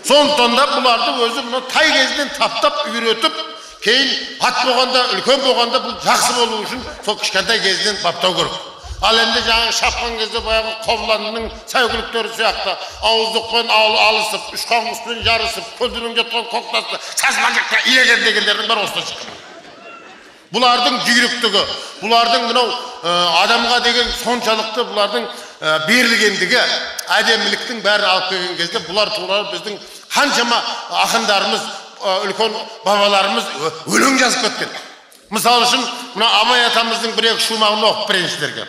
Сондықтан да бұларды өзі мына тай кезінен таптап үйретіп, кейін ат болғанда, үлкен болғанда бұл жақсы болу үшін сол кішкентай кезінен баптау керек. Ал енді жаңағы шапқан кезде баяғы қобыланның сәйгүліктері сияқты ауыздықпен алысып, үш қаңғыспен жарысып, көлденең жатқан көктасты, сазмажықта илеген дегендердің бар осыдан шыққан. Бұлардың жүйріктігі, бұлардың мынау адамға деген соншалықты бұлардың берілгендігі, әдеміліктің бәрі алып келген кезде бұлар туралы біздің қаншама ақындарымыз, үлкен бабаларымыз өлең жазып кеткен. Мысал үшін, мына Абай атамыздың бір-екі шумағын оқып берейін сіздерге.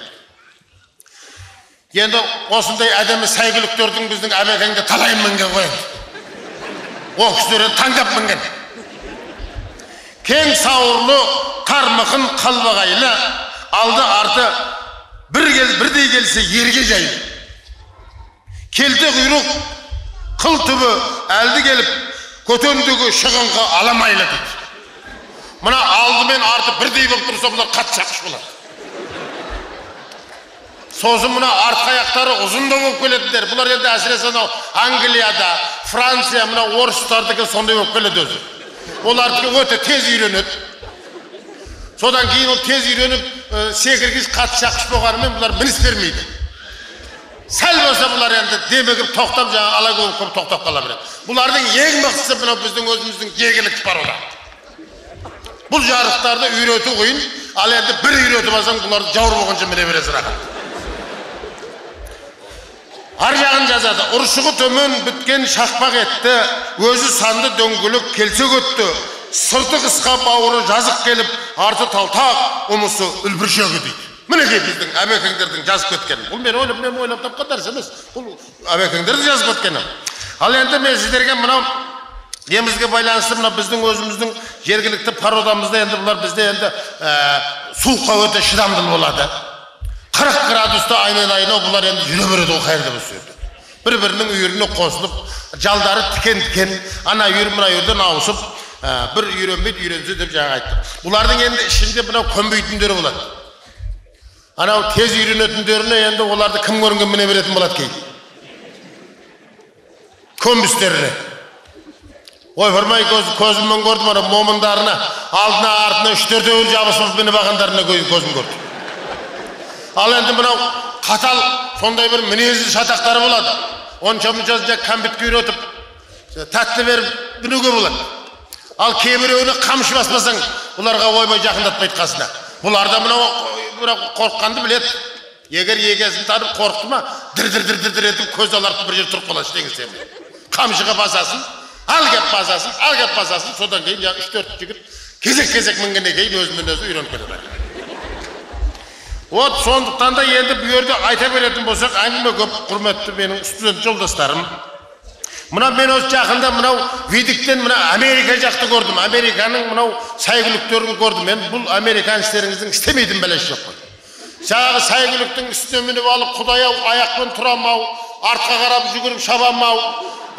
Енді осындай әдемі сәйгүліктердің біздің әбекеңде талай мінген қойын. О кісілерін таңдап мінген. Кең сауырлы, қармықын қалбағайлы, алды арты бірдей келсе ерге жайы. Келте құйрық, қыл түбі әлді келіп, көтендігі шығынға аламайлы дейді. Мына алды мен арты бірдей болып тұрса, бұлар қатты шақыш болады. Сосын мына артқы аяқтары ұзында болып келетіндер. Бұлар енді әсіресе Англияда, Франция, мына орыстардікі сондай болып келеді өзі. Олардікі өте тез үйренеді. Содан кейін ол тез үйреніп, секіргіш қатты шақыш болғанымен бұлар мініс бермейді. Сәл болса бұлар енді демігіп тоқтап, жаңа ала көп тоқтап қала береді. Бұлардың ең мықтысы біздің өзіміздің жергілікті бар ода. Бұл жарықтарды үйрету қойын, ал енді бір үйретіп алсаң, бұларды жауыр болғанша міне бересің рақат. Ар жағын жазады, ұршығы төмен біткен шақпақ етті, өзі санды дөңгілік келсе көтті, сырты қысқа бауыры жазық келіп, арты талтақ, ұмысы үлбіршегі дейді. Мінекей біздің әбекеңдердің жазып кеткені. Бұл мен ойлап тапқан дәріс емес, бұл әбекеңдерді жазып кеткені. Ал енді мен сіздерге мынау емізге байланысты мына біздің өзіміздің жергілікті пародамызда енді бұлар бізде енді суыққа өте шыдамдыл болады. 40 градуста айналайын бұлар енді жүре береді ол қайырды бұл сөйді. Бір-бірінің үйіріне қосылып, жалдары тікен-тікен, ана үйір мына үйірден ауысып, бір үйренбейді, үйренсе деп жаңа айтты. Бұлардың енді ішінде мынау көнбейтіндері болады. Анау тез үйренетіндеріне енді оларды кім көрінген міне беретін болады кейін. Көнбістеріне. Ой, вармай көзіммен көрдім, ана момындарына, алдына артына 3-4 жабысып мені бағандарына көзім көрді. Ал енді мынау қатал сондай бір мінезі шатақтары болады. Онша-мұнша кәмбетке үйретіп, тәтті беріп дүнуге болады. Ал кейбіреуіне қамшы баспасаң, бұларға ойбай жақындатпайды қасына. Бұларда мынау қорыққанды біледі. Егер егесін танып қорықты ма, дір-дір етіп көз алартып бір жер тұрып қалады ештеңе. Қамшыға басасын, ал кеп басасын, содан кейін 3-4 жігіт кезек-кезек мінгеннен кейін өзімен өзі үйреніп кетеді. Вот сондықтан да енді бұл жерде айта беретін болсақ, әңгіме көп, құрметті менің студент жолдастарым. Мына мен осы жақында мынау видиктен мына Америка жақты көрдім. Американың мынау сәйгүліктерін көрдім. Мен бұл американ істеріңіздің істемейтін бәлесі жоқ қой. Жаңағы сәйгүліктің үстіне мініп алып, құдай-ау, аяқпен тұрамау, артқа қарап жүгіріп шабамау,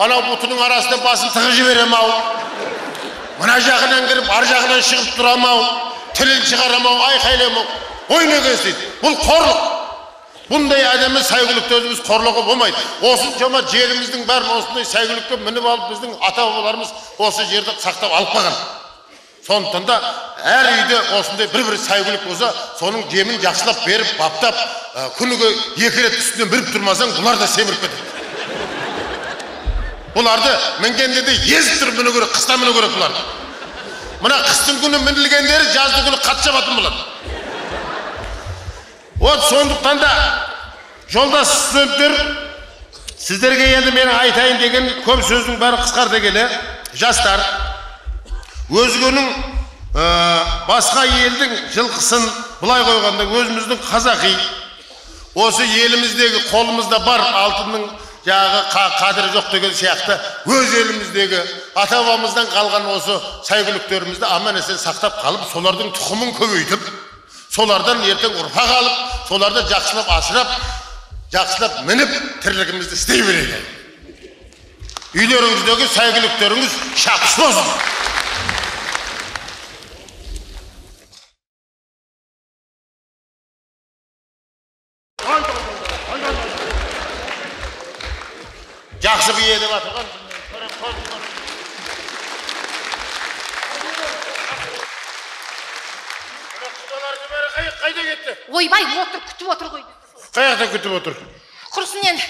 анау бұтының арасында басын тығып жіберемау, мына жағынан кіріп, ар жағынан шығып тұрамау, тілін шығарамау, айқайламау. Ой неге істейді? Бұл қорлық. Bunday adamı saygılıkta özümüz korluğa bolmaydı. Osunçama jerimizдің bärini osunday saygılıkta minip alıp bizдің ata-babalarımız osu жерди сактап alıp kalgan. Sonuçtan da her үйde osunday bir saygılık bolsa, sonun jemin жақсылап berip, baptap, күнүгө 2 рет üstünden berip turmasaң, bular da semirip ketedi. Bulardı mingende de ezip turup mine gerek, kışta mine gerek bulardı. Mına kıştın günü minilgenleri жазды günü katça batın bular. Sonuçtan da жолдас студенттер, sizlerge endi meni aytayın degen köp sözdүн bari kıskarta gele. Жастар, özgönün başka elдің жылқысын былай koyganda özümüzdün Kazakı, осы elimizdeki kolumuzda бар алтынның жағы қадірі жоқ деген сияқты өз еліміздегі ата-бабамыздан қалған осы сәйгүліктерімізді аман-есен сақтап қалып, солардың тұқымын көбейтіп, солардан ертең ұрпақ алып, соларды жақсылап асырап, жақсылап мініп, тірлігімізді істей берейік. Үйлеріңіздегі сәйгүліктеріңіз шапшыл болсын. Жақсы бие деп атырған. Қайда кетті? Ойбай, отыр, күтіп отыр ғой. Қаяқта күтіп отыр? Құрсын енді,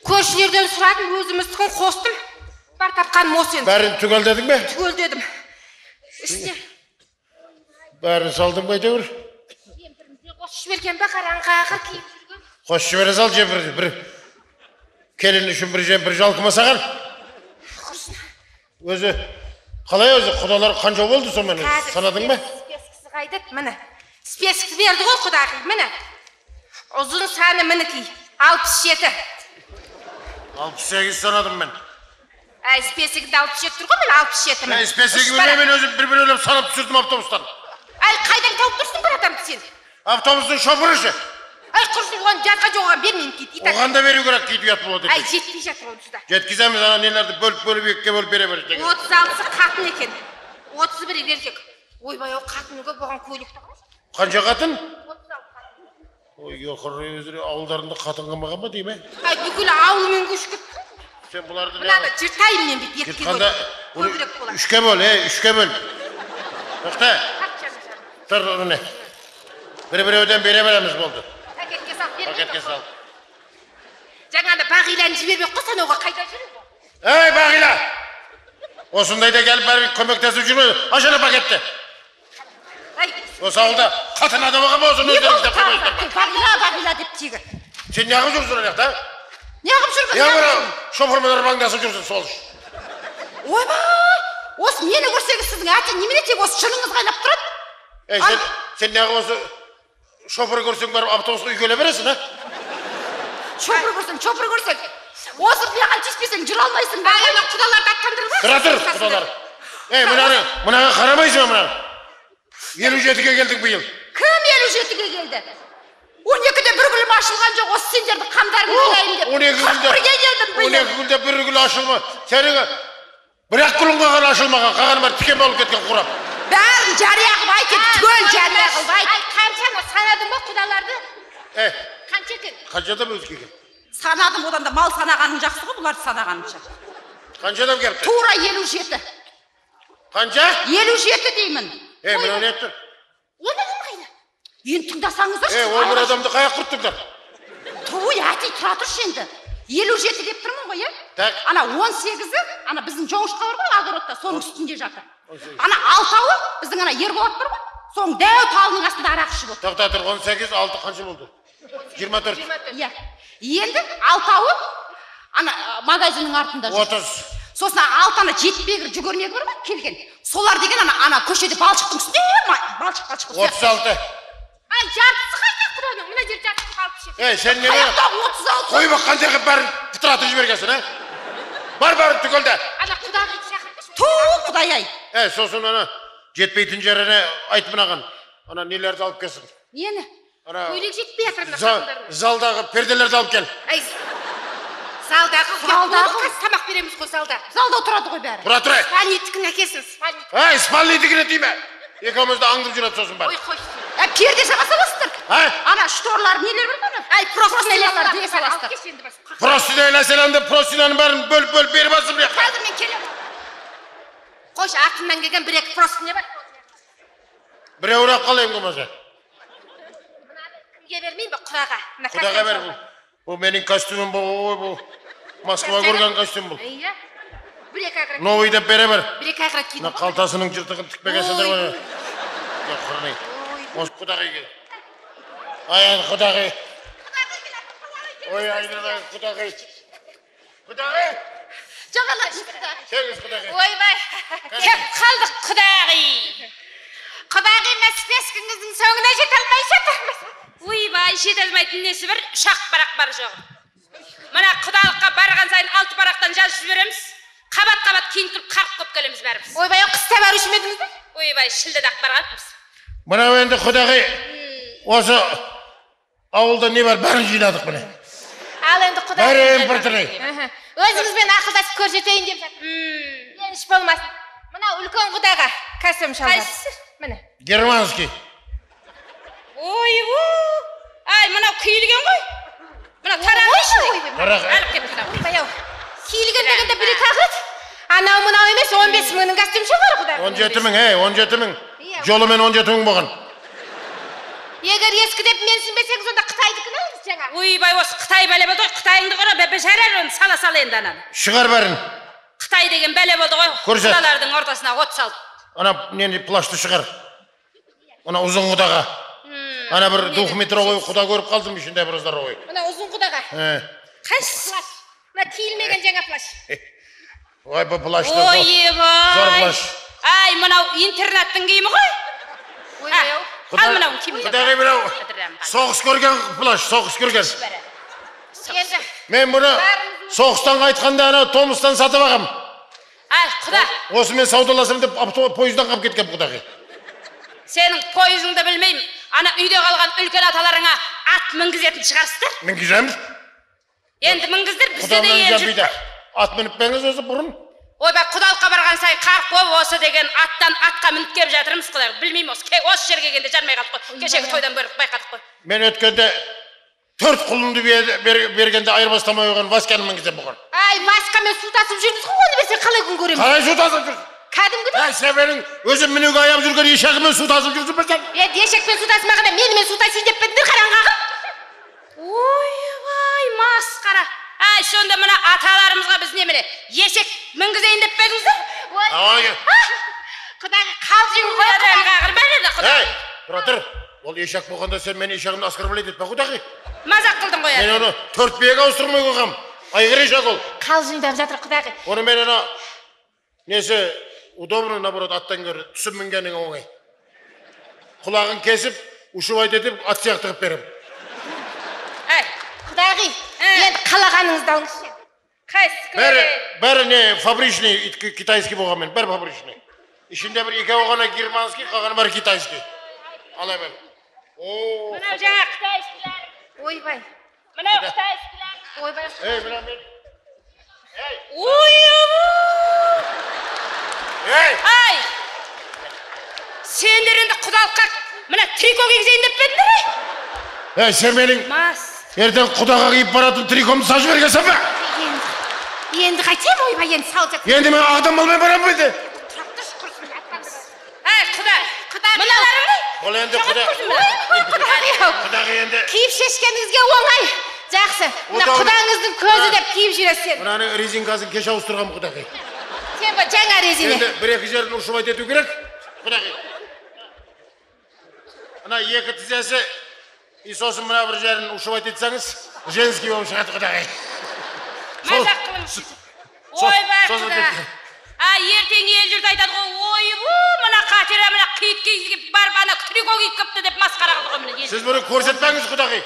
көршілерден сұрадым, өзіміздікін қостым. Бар тапқаным осы енді. Бәрін түгелдедің бе? Түгелдедім. Іште. Бәрін салдың ба әйтеуір? Емпірімізде қосып жіберген бе, қараңғаға киіп жүрген. Қосып жібере сал, бір келін үшін бір жалқыма саған. Құрсын. Өзі, қалай өзі, құдалар қанша болды сонымен? Санадың ба? Спескісі қайдет, міне. Спескісі берді ғой құдағи, міне. Ұзын саны мінікі, 67. 68 санадым мен. Әй, спесігінде 67 тұр ғой, мен 67 мін. Әй, спесігі мен өзім бір өліп санап түсірдім автобустан. Әй, қайдан тауып тұрсың бір адамды сен? Автобустың шофыры ше. Әй, құрсын, оған жатқа жоған бермеймін кейт. Оған да беру керек кейт ұят болады. Әй, жетпей жатыр онсызда. Жеткіземіз, ана нелерді бөліп екке бөліп бере береді. 36-сы қатын екен, 31-і еркек. Ойбай, ол қатыныға бұған көйлекті қой. Қанша қатын? 36 қатын. Ой, өкірі өзірі ауылдарында қатын қылмаған ба дейме? Әй, бүкіл ауылымен көшіп кетті. Сен бұларды Мынаны жыртайын мен бит екіге бөл. Көбірек болады. Үшке бөл, үшке бөл. Тоқта. Тұр, ұны. Бір-біреуден бере береміз болды. Пакетке сал, берме. Пакетке сал. Жаңағыда Бағиланы жібермек қой, сен оған қайда жүрің? Ей, Бағила! Осындайда келіп бәрі көмектесіп жүрме, ашына пакетті. Осы ауылда қатын адам оған ба, осыны өздеріңіз деп қоймайсыздар. Бағила деп тегі. Сен неғып жүрсің аяқта? Неғып жүрмін? Неғып шофырмен арбаңдасып жүрсің сол үшін. Ойбай! Осы мені көрсеңіз сіздің әте немене тек осы шыныңыз қайнап тұрады? Ей, сен неғып осы шофыр көрсең барып автобусқа үйгеле бересің, а? Шофыр көрсең. Осы маған тиіспесең жүре алмайсың. Ана құдаларды аттандырып Тұра тұр, құдалар. Ей, мұнаға қарамайсың ба мұнаға? 57-ге келдік бұйыл. Кім 57-ге келді? 12-де бір гүлім ашылған жоқ, осы сендерді қамдарың келейін деп. 41-ге келдім бұйыл. 12 гүлде бір гүл ашылма. Сенің бір-ақ гүлің қаған ашылмаған, қаған бар тікен болып кеткен құрап. Бәрін жария қылып айтып, түгел жария қылып айт. Ай, қаншаны санадың ба құдаларды? Қанша екен? Қаншада өзге екен? Санадым, одан да мал санағаның жақсы ғой, бұларды санағанынша. Қаншадан кепті? Тура 57. Қанша? 57 деймін. Мынау не еттір? Оны кім қайда? Енді тыңдасаңыздаршы. Ол бір адамды қаяқ құрттыңдар? Туй, әтей тұра тұршы енді. 57 деп тұрмын ғой, Так. Ана 18-і, ана біздің жоңышқа бар ғой, огородта, соның үстінде жатыр. Ана 6-ауы, біздің ана Ерболат бар ғой, соның дәу талының астында арақ ішіп отыр. Тоқта тұр, 18, 6 қанша болды? 24. Иә. Енді 6-ауы, ана магазиннің артында жүр. 30. Сосын 6 ана жетпегір жүгернегі бар ғой, келген. Солар деген ана көшеде балшықтың үстінде, балшық. 36. Ай, жартысы қайда құданың? Мына жер жартысы қалып шек. Ей, сен не? Қаяқта 36. Қой бақ қандай қып бәрін тұтыратып жібергенсің, а? Бар түгелді. Ана құдағи шақырды. Ту, құдай-ай. Сосын ана жетпейтін жеріне айтып мынаған. Ана нелерді алып келсін. Нені? Көйлек жетпей жатыр. Залдағы перделерді алып кел. Ай, залдағы тамақ береміз ғой залда. Залда отырады ғой бәрі. Тұра. Спальниктікін әкелсін, спальник. Ай, спальниктікіне дейме. Екеумізді аңдып жүреді сосын бар. Ой, қой. Перде жабаса болсыңдар. Ана шторлар нелер бар ма? Ай, просто нелер дей саласыздар. Простыня мәселемді простыняның бәрін бөліп беріп алсын бұяққа. Қазір мен келемін. Қойшы, артымнан келген бір екі просто не бар? Біреуірек қалайым қылмаса. Кімге бермейін бе, құдаға? Құдаға бер бұл. Бұл менің костюмым бұл. Москва көрген костюм бұл. Иә. Бір екі ағырат. Новый деп бере бір. Бір екі ағырат кейін. Қалтасының жыртығын тікпегесіңдер ғой. Құрмай. Осы құдағай кел. Аян құдағай. Ой, айналайын құдағай. Құдағай. Жағалай. Келіңіз құдағай. Ойбай. Кеп қалдық құдағи. Құдағи мәспескіңіздің соңына жете алмай жатырмыз. Ойбай, жете алмайтын несі бір, шақ барақ бар жоқ. Мына құдалыққа барған сайын 6 барақтан жазып жібереміз. Қабат-қабат кейін тұрып қарқ көп келеміз бәріміз. Ойбай, қыста барушы ма едіңіз бе? Ойбай, шілдедақ барғанбыз. Мынау енді құдағай, осы ауылда не бар, бәрін жинадық міне. Ал енді құдағи. Бәрін бір тұрай. Өзіңізбен ақылдасып көрсетейін деп жатыр. Еніш болмасын. Мынау үлкен құдаға костюм шалбар. Қайсысы? Міне. Германский. Ай, мынау киілген ғой. Мынау тарағышы. Тарағы. Ойбай-ау. Киілген дегенде бір тағыт. Анау мынау емес 15 мыңның костюм шалбары құдағи. 17 мың, 17 мың. Жолымен 17 мың болған. Егер ескі деп менсінбесеңіз, онда Қытайдікін алыңыз жаңа. Ойбай, осы Қытай бәле болды ғой. Қытайыңды қора бәбешәрер оны сала енді ананы. Шығар бәрін. Қытай деген бәле болды ғой. Көрсет. Құдалардың ортасына от салды. Ана нені плашты шығар. Ана ұзын құдаға. Ана бір духметровой құда көріп қалдым ішінде бір здоровой. Мына ұзын құдаға. Қайсысы? Мына киілмеген жаңа плаш. Ой, бұл плашты. Ойбай. Зор плаш. Ай, мынау интернаттың киімі ғой. Ойбай-ау. Ал мынау киімі. Құдағай мынау соғыс көрген плаш, соғыс көрген. Енді. Мен бұны соғыстан қайтқанда ана Томстан сатып ағам. Ай, құда. Осы мен саудаласам деп пойыздан қап кеткен құдағай. Сенің пойызыңды білмеймін. Ана үйде қалған үлкен аталарыңа ат мінгізетін шығарсыздар. Мінгіземіз. Енді мінгіздер, бізде де ел жүрді. Ат мініп бәңіз өзі бұрын. Ойбай, құдалыққа барған сайын қарқ болып осы деген аттан атқа мініп кеп жатырмыз құдай. Білмеймін осы жерге келгенде жармай қалдық қой. Кешегі тойдан көріп байқадық қой. Мен өткенде 4 құлынды бергенде айырбастамай қойған Васьканы мінгізем бұған. Ай, Васькамен су тасып жүрміз ғой, оны берсең қалай күн көреміз? Қалай су тасып жүрсің? Кәдімгідей. Сен менің өзім мінуге аяп жүрген ешегімен су тасып жүрсің бе сен? Ешекпен су тасымағанда менімен су тасиын деп бендір қараңғағым. Ойбай, масқара. Ай, сонда мына аталарымызға біз немене? Ешек мінгізейін деп бердіңіздер? Құдағи қалжың ғой. Ей, тұра тұр. Ол ешек болғанда сен мен ешегімді оскорблять етпе құдағи. Мазақ қылдың ғой. Мен оны 4 биеге ауыстырмай қойғам. Айғыр ешек ол. Қалжыңдап жатыр құдағи. Оны мен ана несі удобно наоборот аттан көрі түсіп мінгенің оңай. Құлағын кесіп, ушыбайды етіп, ат сияқты қып берем. Құдағи, енді қалағаныңызды алыңызшы. Бәрі не фабричный, китайский болған мен, бәрі фабричный. Ішінде бір екі оғана германский, қағаны бар китайский. Алай бәр. Мынау жаңа қытайскілер. Ойбай. Мынау қытайскілер. Ойбай. Ей, мына мен. Ей! Ай! Сендер енді құдалыққа мына трико кигізейін деп пе едіңдер? Ей, сен менің ертең құдаға киіп баратын трикомды сажып бергенсің бе? Енді қайтем, ойбай, енді салып жатыр. Енді мен ағдам болмай барам бейді. Ай, құда, мыналарың не? Ол енді құдағи енді... Киіп шешкеніңізге оңай. Жақсы, мына құдаңыздың көзі деп киіп жүресен. Мынаны резинкасын кеш ауыстырғам құдағи. Сен ба, жаңа резине. Енді бір-екі жерін ұршыбайт ету керек, құдағи. Мына екі тізесі, и сосын мына бір жерін ұршыбайт етсеңіз, женский болып шығады құдағи. Мазақ қылыңыз. Ойбай құда. Ертең ел жұрт айтады ғой, ойбу, мына қатера, мына қиыт киіп барып, ана трико киіп кіпті деп масқара қылды ғой міне. Сіз бұны көрсетпеңіз құдағи.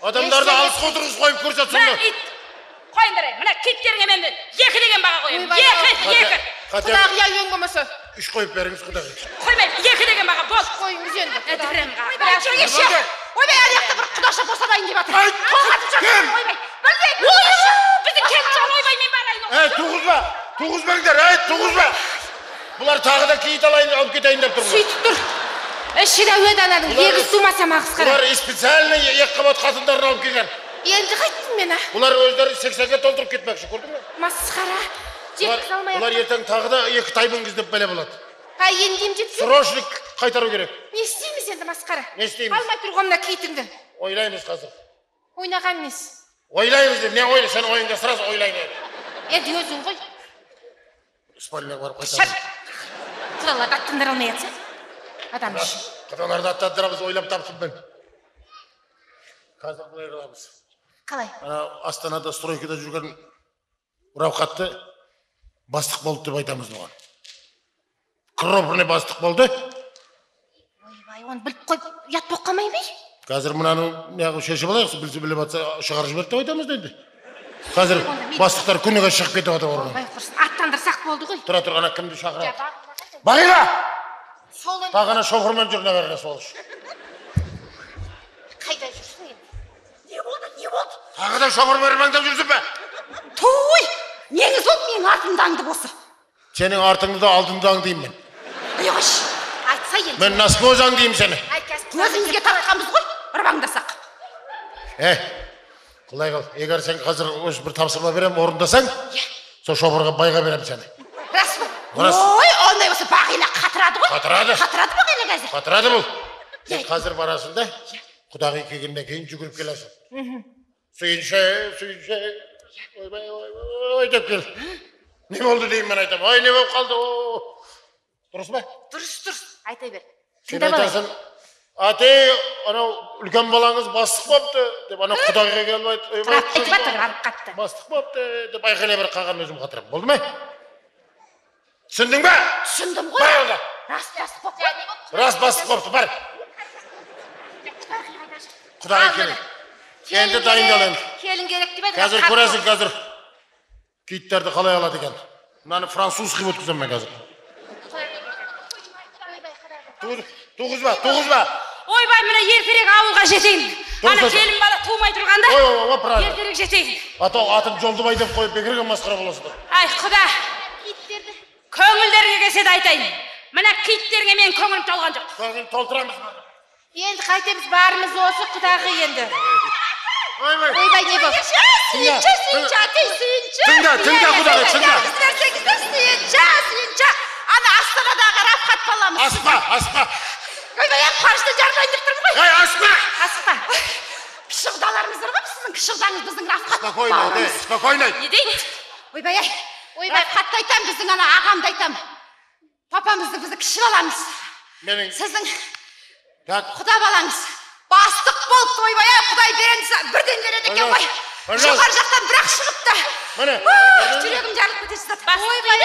Адамдарды алыс отырғыз қойып көрсет сонда. Қойыңдар, мына киттеріңе мен 2 деген баға қойым. 2. Құдағи ай ең болмаса. 3 қойып беріңіз құдағи. Қоймай, 2 деген баға бол. Қойыңыз енді. Ойбай, аяқты бір құдаша босанайын деп жатыр. Ойбай, біздің келіншегін ойбай мен барайын. Туғызбаңдар, туғызба. Бұлар тағы да киіт алайын, алып кетейін деп тұр. Сөйтіп тұр. Ішіне өдананың егіз сумаса мағысқара. Бұлар специально екі қабат қатындарын алып келген. Енді қайттым мен, а? Бұлар өздері 80-ге толтырып кетмекші, көрдің бе? Масқара. Жеткіз алмай Бұлар ертең тағы да 2 тайбың іздеп бәле болады. Енді емдетсе? Срочно қайтару керек. Не істейміз енді, масқара? Не істейміз? Алмай тұрғанына китіңді. Ойлаймыз қазір. Ойнаған емес. Ойлаймыз деп, не ойлы? Сен ойыңда сразу ойлайын. Енді өзің ғой. Спальняға барып Шар. қайтамыз. Құдаларды аттандыра алмай атса? Адам үшін. Құдаларды аттандырамыз, ойлап таптым мен. Қазір былай қыламыз. Қалай? Астанада стройкада жүрген Рауқатты бастық болды деп айтамыз бұған. Кропырный бастық болды. Ойбай, оны біліп қойып, ұят болып қалмай ма? Қазір мұнаны неғып шешіп алайық, білсе біліп атса шығарып жіберді деп айтамыз енді. Қазір бастықтар күніге шығып кетіп жатыр орнынан. Ойбай, құрсын, аттандырсақ болды ғой. Тұра тұрғана кімді шақырады? Бағила! Сол енді. Тағана шофырмен жүр нәбәріне солыш. Қайда жүрсің енді? Не болды? Тағы да шофыр бермеңдеп жүрсің бе? Той! Неңіз болып менің артымды аңдып осы. Сенің артыңды да алдыңды аңдеймін мен. Ұйғыш. Айтса енді. Мен насмоз аңдеймін сені. Өзімізге тартқанбыз ғой, ырбаңдасақ. Құлай қыл, егер сен қазір өз бір тапсырма берем, орындасаң, сол шофырға байға берем сені. Рас па? Рас. Ой, ондай болса Бағила қатырады ғой. Қатырады. Қатырады Бағила қазір. Қатырады бұл. Сен қазір барасың да, құдағи келгеннен кейін жүгіріп келесің. Сүйінше. Ой деп кел. Не болды деймін мен айтам. Ой, не болып қалды? Дұрыс ба? Дұрыс. Айта бер. Сен айтасың, ате, анау үлкен балаңыз бастық болыпты деп, анау құдағиға келіп айтып Айтып жатыр, арып қатты. бастық болыпты деп айқайлай бір қаған өзім қатырам. Болды ма? Түсіндің бе? Түсіндім ғой. Бар онда. Рас бастық болыпты. Рас бастық болыпты, бар. Құдағи келin. Енді дайындал енді. Келін керек деп еді. Қазір көресің қазір. Киіттерді қалай алады екен. Мынаны француз қып өткізем мен қазір. Туғызба. Ойбай, міне ертерек ауылға жетейін. Ана келін бала тумай тұрғанда. Ой, правильно. Ертерек жетейін. Атын Жолдыбай деп қойып бекерге масқара боласыңдар. Ай, құда. Көңілдерге келсе де айтайын. Мына киттерге мен көңілім толған жоқ. Көңіл толтырамыз. Енді қайтеміз, барымыз осы құдағи енді. Ойбай, не болды? Тыңда, құдағи, тыңда. Сүйінші. Ана Астанадағы Рафхат баламыз. Аспа. Ойбай, қуанышты жарбайындырып тұрмын ғой. Аспа. Кіші құдаларымыз бар ғой, sizin кіші құдаңыз біздің Рафхат баламыз. Спокойно. Не дейді? Ойбай, Рафхатты айтам, біздің ана ағамды айтам. Папамызды бізді кіші баламыз. Сіздің құда балаңыз. Бастық болып, ойбай, Құдай бірден береді екен ғой. Жоғар жақтан бірақ шығыпты. Жүрегім жарылып кетесіз. Ойбай,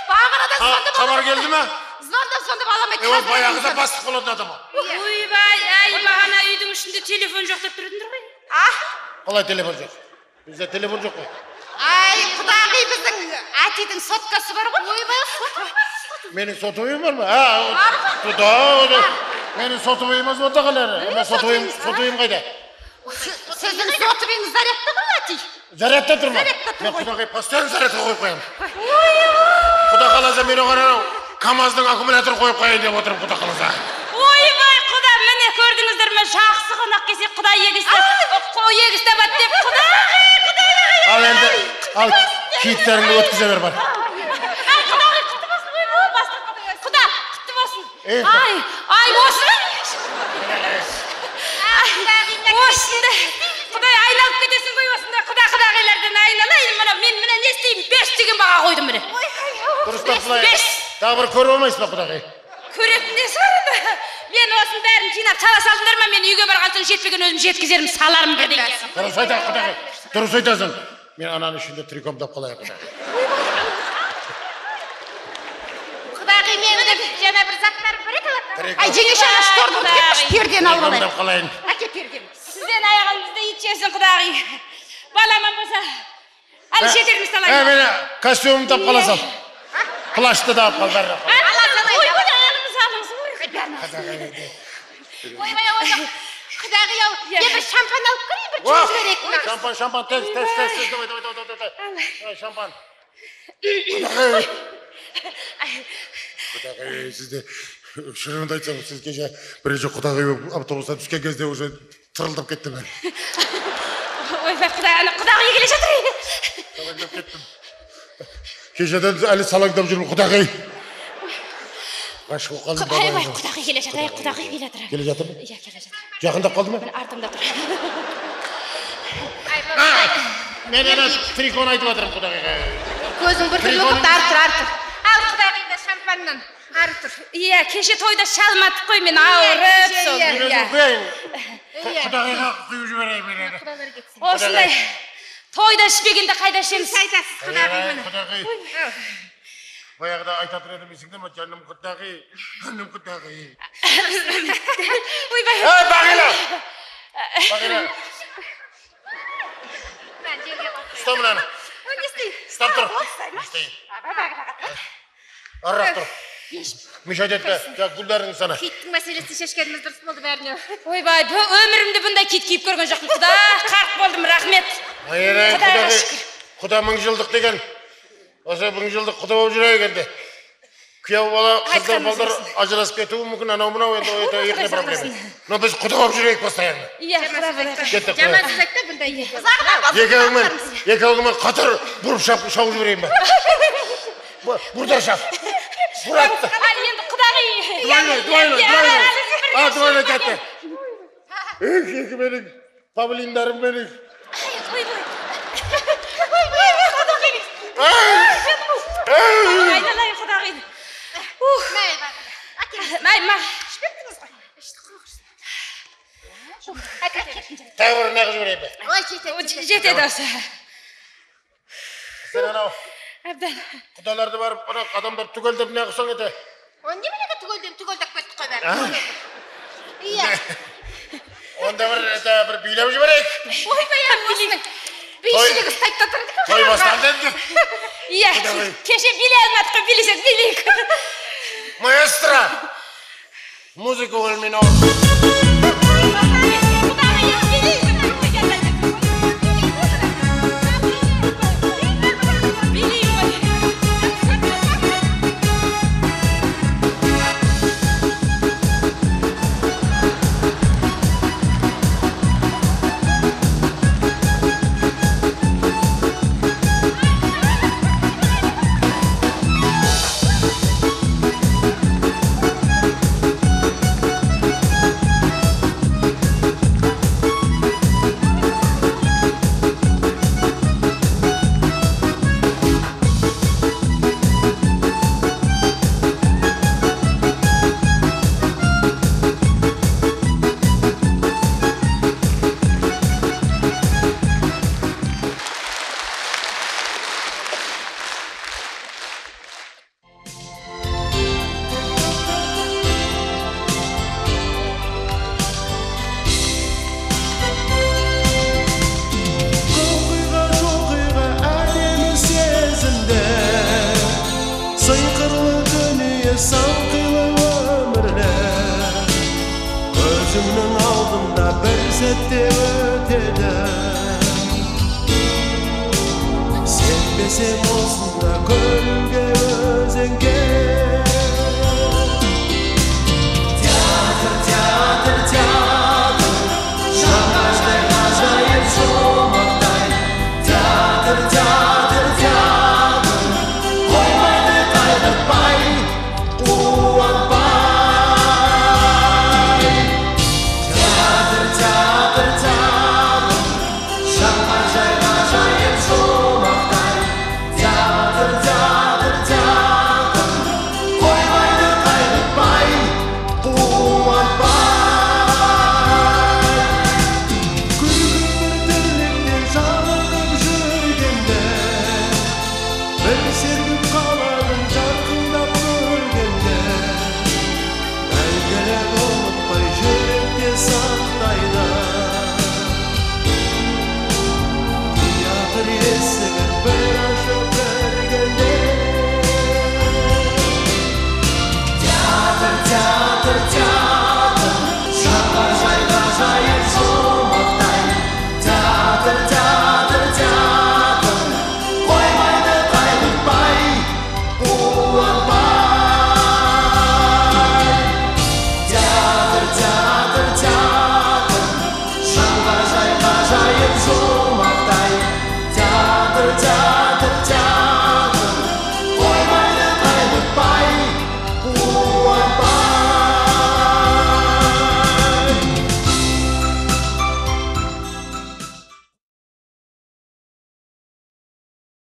бағанадан звондап. Хабар келді ме? Звондап аламай. Ол баяғыда бастық болатын адам. Ойбай, бағана үйдің ішінде телефон жоқ деп тұрдыңдар ғой. Қалай телефон жоқ? Бізде телефон жоқ қой. Ай, құдағи біздің әтейдің соткасы бар ғой. Ойбай, Менің сотовыйым бар ма? Менің сотовыйым аз болда қалары. Сотовыйым қайда? Сіздің сотовыйыңыз зарядта ғой, әтей? Зарядта тұр ма? Мен құдағи постоянно зарядқа қойып қоямын. Құда қаласа мен оған КамАЗдың аккумулятор қойып қояйын деп отырмын құда қаласа. Ойбай, құда, міне көрдіңіздер ме, жақсы қонақ келсе құда егіс табады деп құдағи. Ал енді, ал киіттеріңді өткізе бер бар. Құдағи құтты болсын, құда құтты болсын. Ай, осы. Осында, Құдай айналып кетесің ғой осында, құдағилардан айналайын, мен не істеймін, 5 деген баға қойдым міне. Дұрыстап былай, тағы бір көріп алмайсыз ба құдағи? Көретін несі бар енді? Мен осының бәрін жинап сала салдыңдар ма, мен үйге барған соң жетпеген өзім жеткізерім, саларым бірден. Дұрыс айтасың құдағи, дұрыс айтасың. Мен ананың ішінде трикомдап қалайын құдағи. Құдағи, мен жаңа бір заттар бір еді. Ай, жеңеше ана шторды ұтып пердені алып алайын. Трикомдап қалайын. Әке пердені. Сізден аяғыңызды ит жесін құдағи. Баламан болса, әлі жетеріміз салайын. Мені костюмымды тап қала сал. Плашты да қал бәрі. Ойбай, аяғыңыз алыңыз. Ойбай, құдағи, мен бір шампан алып көрейін, бір жүз берейік. Шампан, давай, шампан. Құдағи, сізде Шынымды айтсам, сіз кеше бірінші құдағи автобустан түскен кезде уже тырылдап кеттім мен. Ойбай, құдағи келе жатыр. Салаңдап кеттім. Кешеден әлі салаңдап жүрмін, құдағи. Ғашық қалдым. Ойбай, құдағи келе жатыр, құдағи келе жатыр. Келе жатыр ма? Иә, келе жатыр. Жақындап қалды ма? Артымда тұр. Мен трикон айтып жатырмын құдағиға. Көзің бір түрлі болып артыр. Ал құдағида шампаннан артыр. Иә, кеше тойда шалмадық қой, мен ауырып сол. Құдағиға құйып жіберейін мен. Осындай тойда ішпегенде қайда ішеміз? Айтасыз құдағи. Құдағи. Баяғыда айтатыр едім есіңде ме? Жаным құдағи, жаным құдағи. Ойбай. Бағила! Бағила! Ұста мұнаны. Ұстап тұр. Арырақ тұр. Мешайт етті, гүлдерің sana. Киттің мәселесі шешкеніміз дұрыс болды бәріне. Ойбай, өмірімде бұндай кит киіп көрген жоқпын. Құда, қарқ болдым, рахмет. Құда 1000 жылдық деген. Осы 1000 жылдық құда болып жүрейік енді. Күйеу бала, қыздар балдар ажырасып кетуі мүмкін, анау мынау енді екіне проблема. Но біз құда болып жүрейік постоянно. Иә, құда болайық. Жамансыз айтты бұндай. Екеуіңмен қатар бұрып шауып жіберейін ба? Бұрдар шап. Бұратты. Енді құдағи. Дуайлы тәтті. Екі менің, павлиндарым менің. Айналайын құдағи. Тағы бір неғып жіберейін бе? Жетеді осы. Сен анау Әбден. құдаларды барып, адамдар түгелдеп не қылсаң еді? Оны неменеге түгелдеп кетті қой бәрі. Иә. Онда бір билеп жіберейік. Ойбай, осының бейшілігі ұстайды тұрды. Той басталды енді. Иә, кеше билей алмадық қой, билесек билейік. Маэстро! Музыку өлмен ау. Senbesem olsun da gönlüm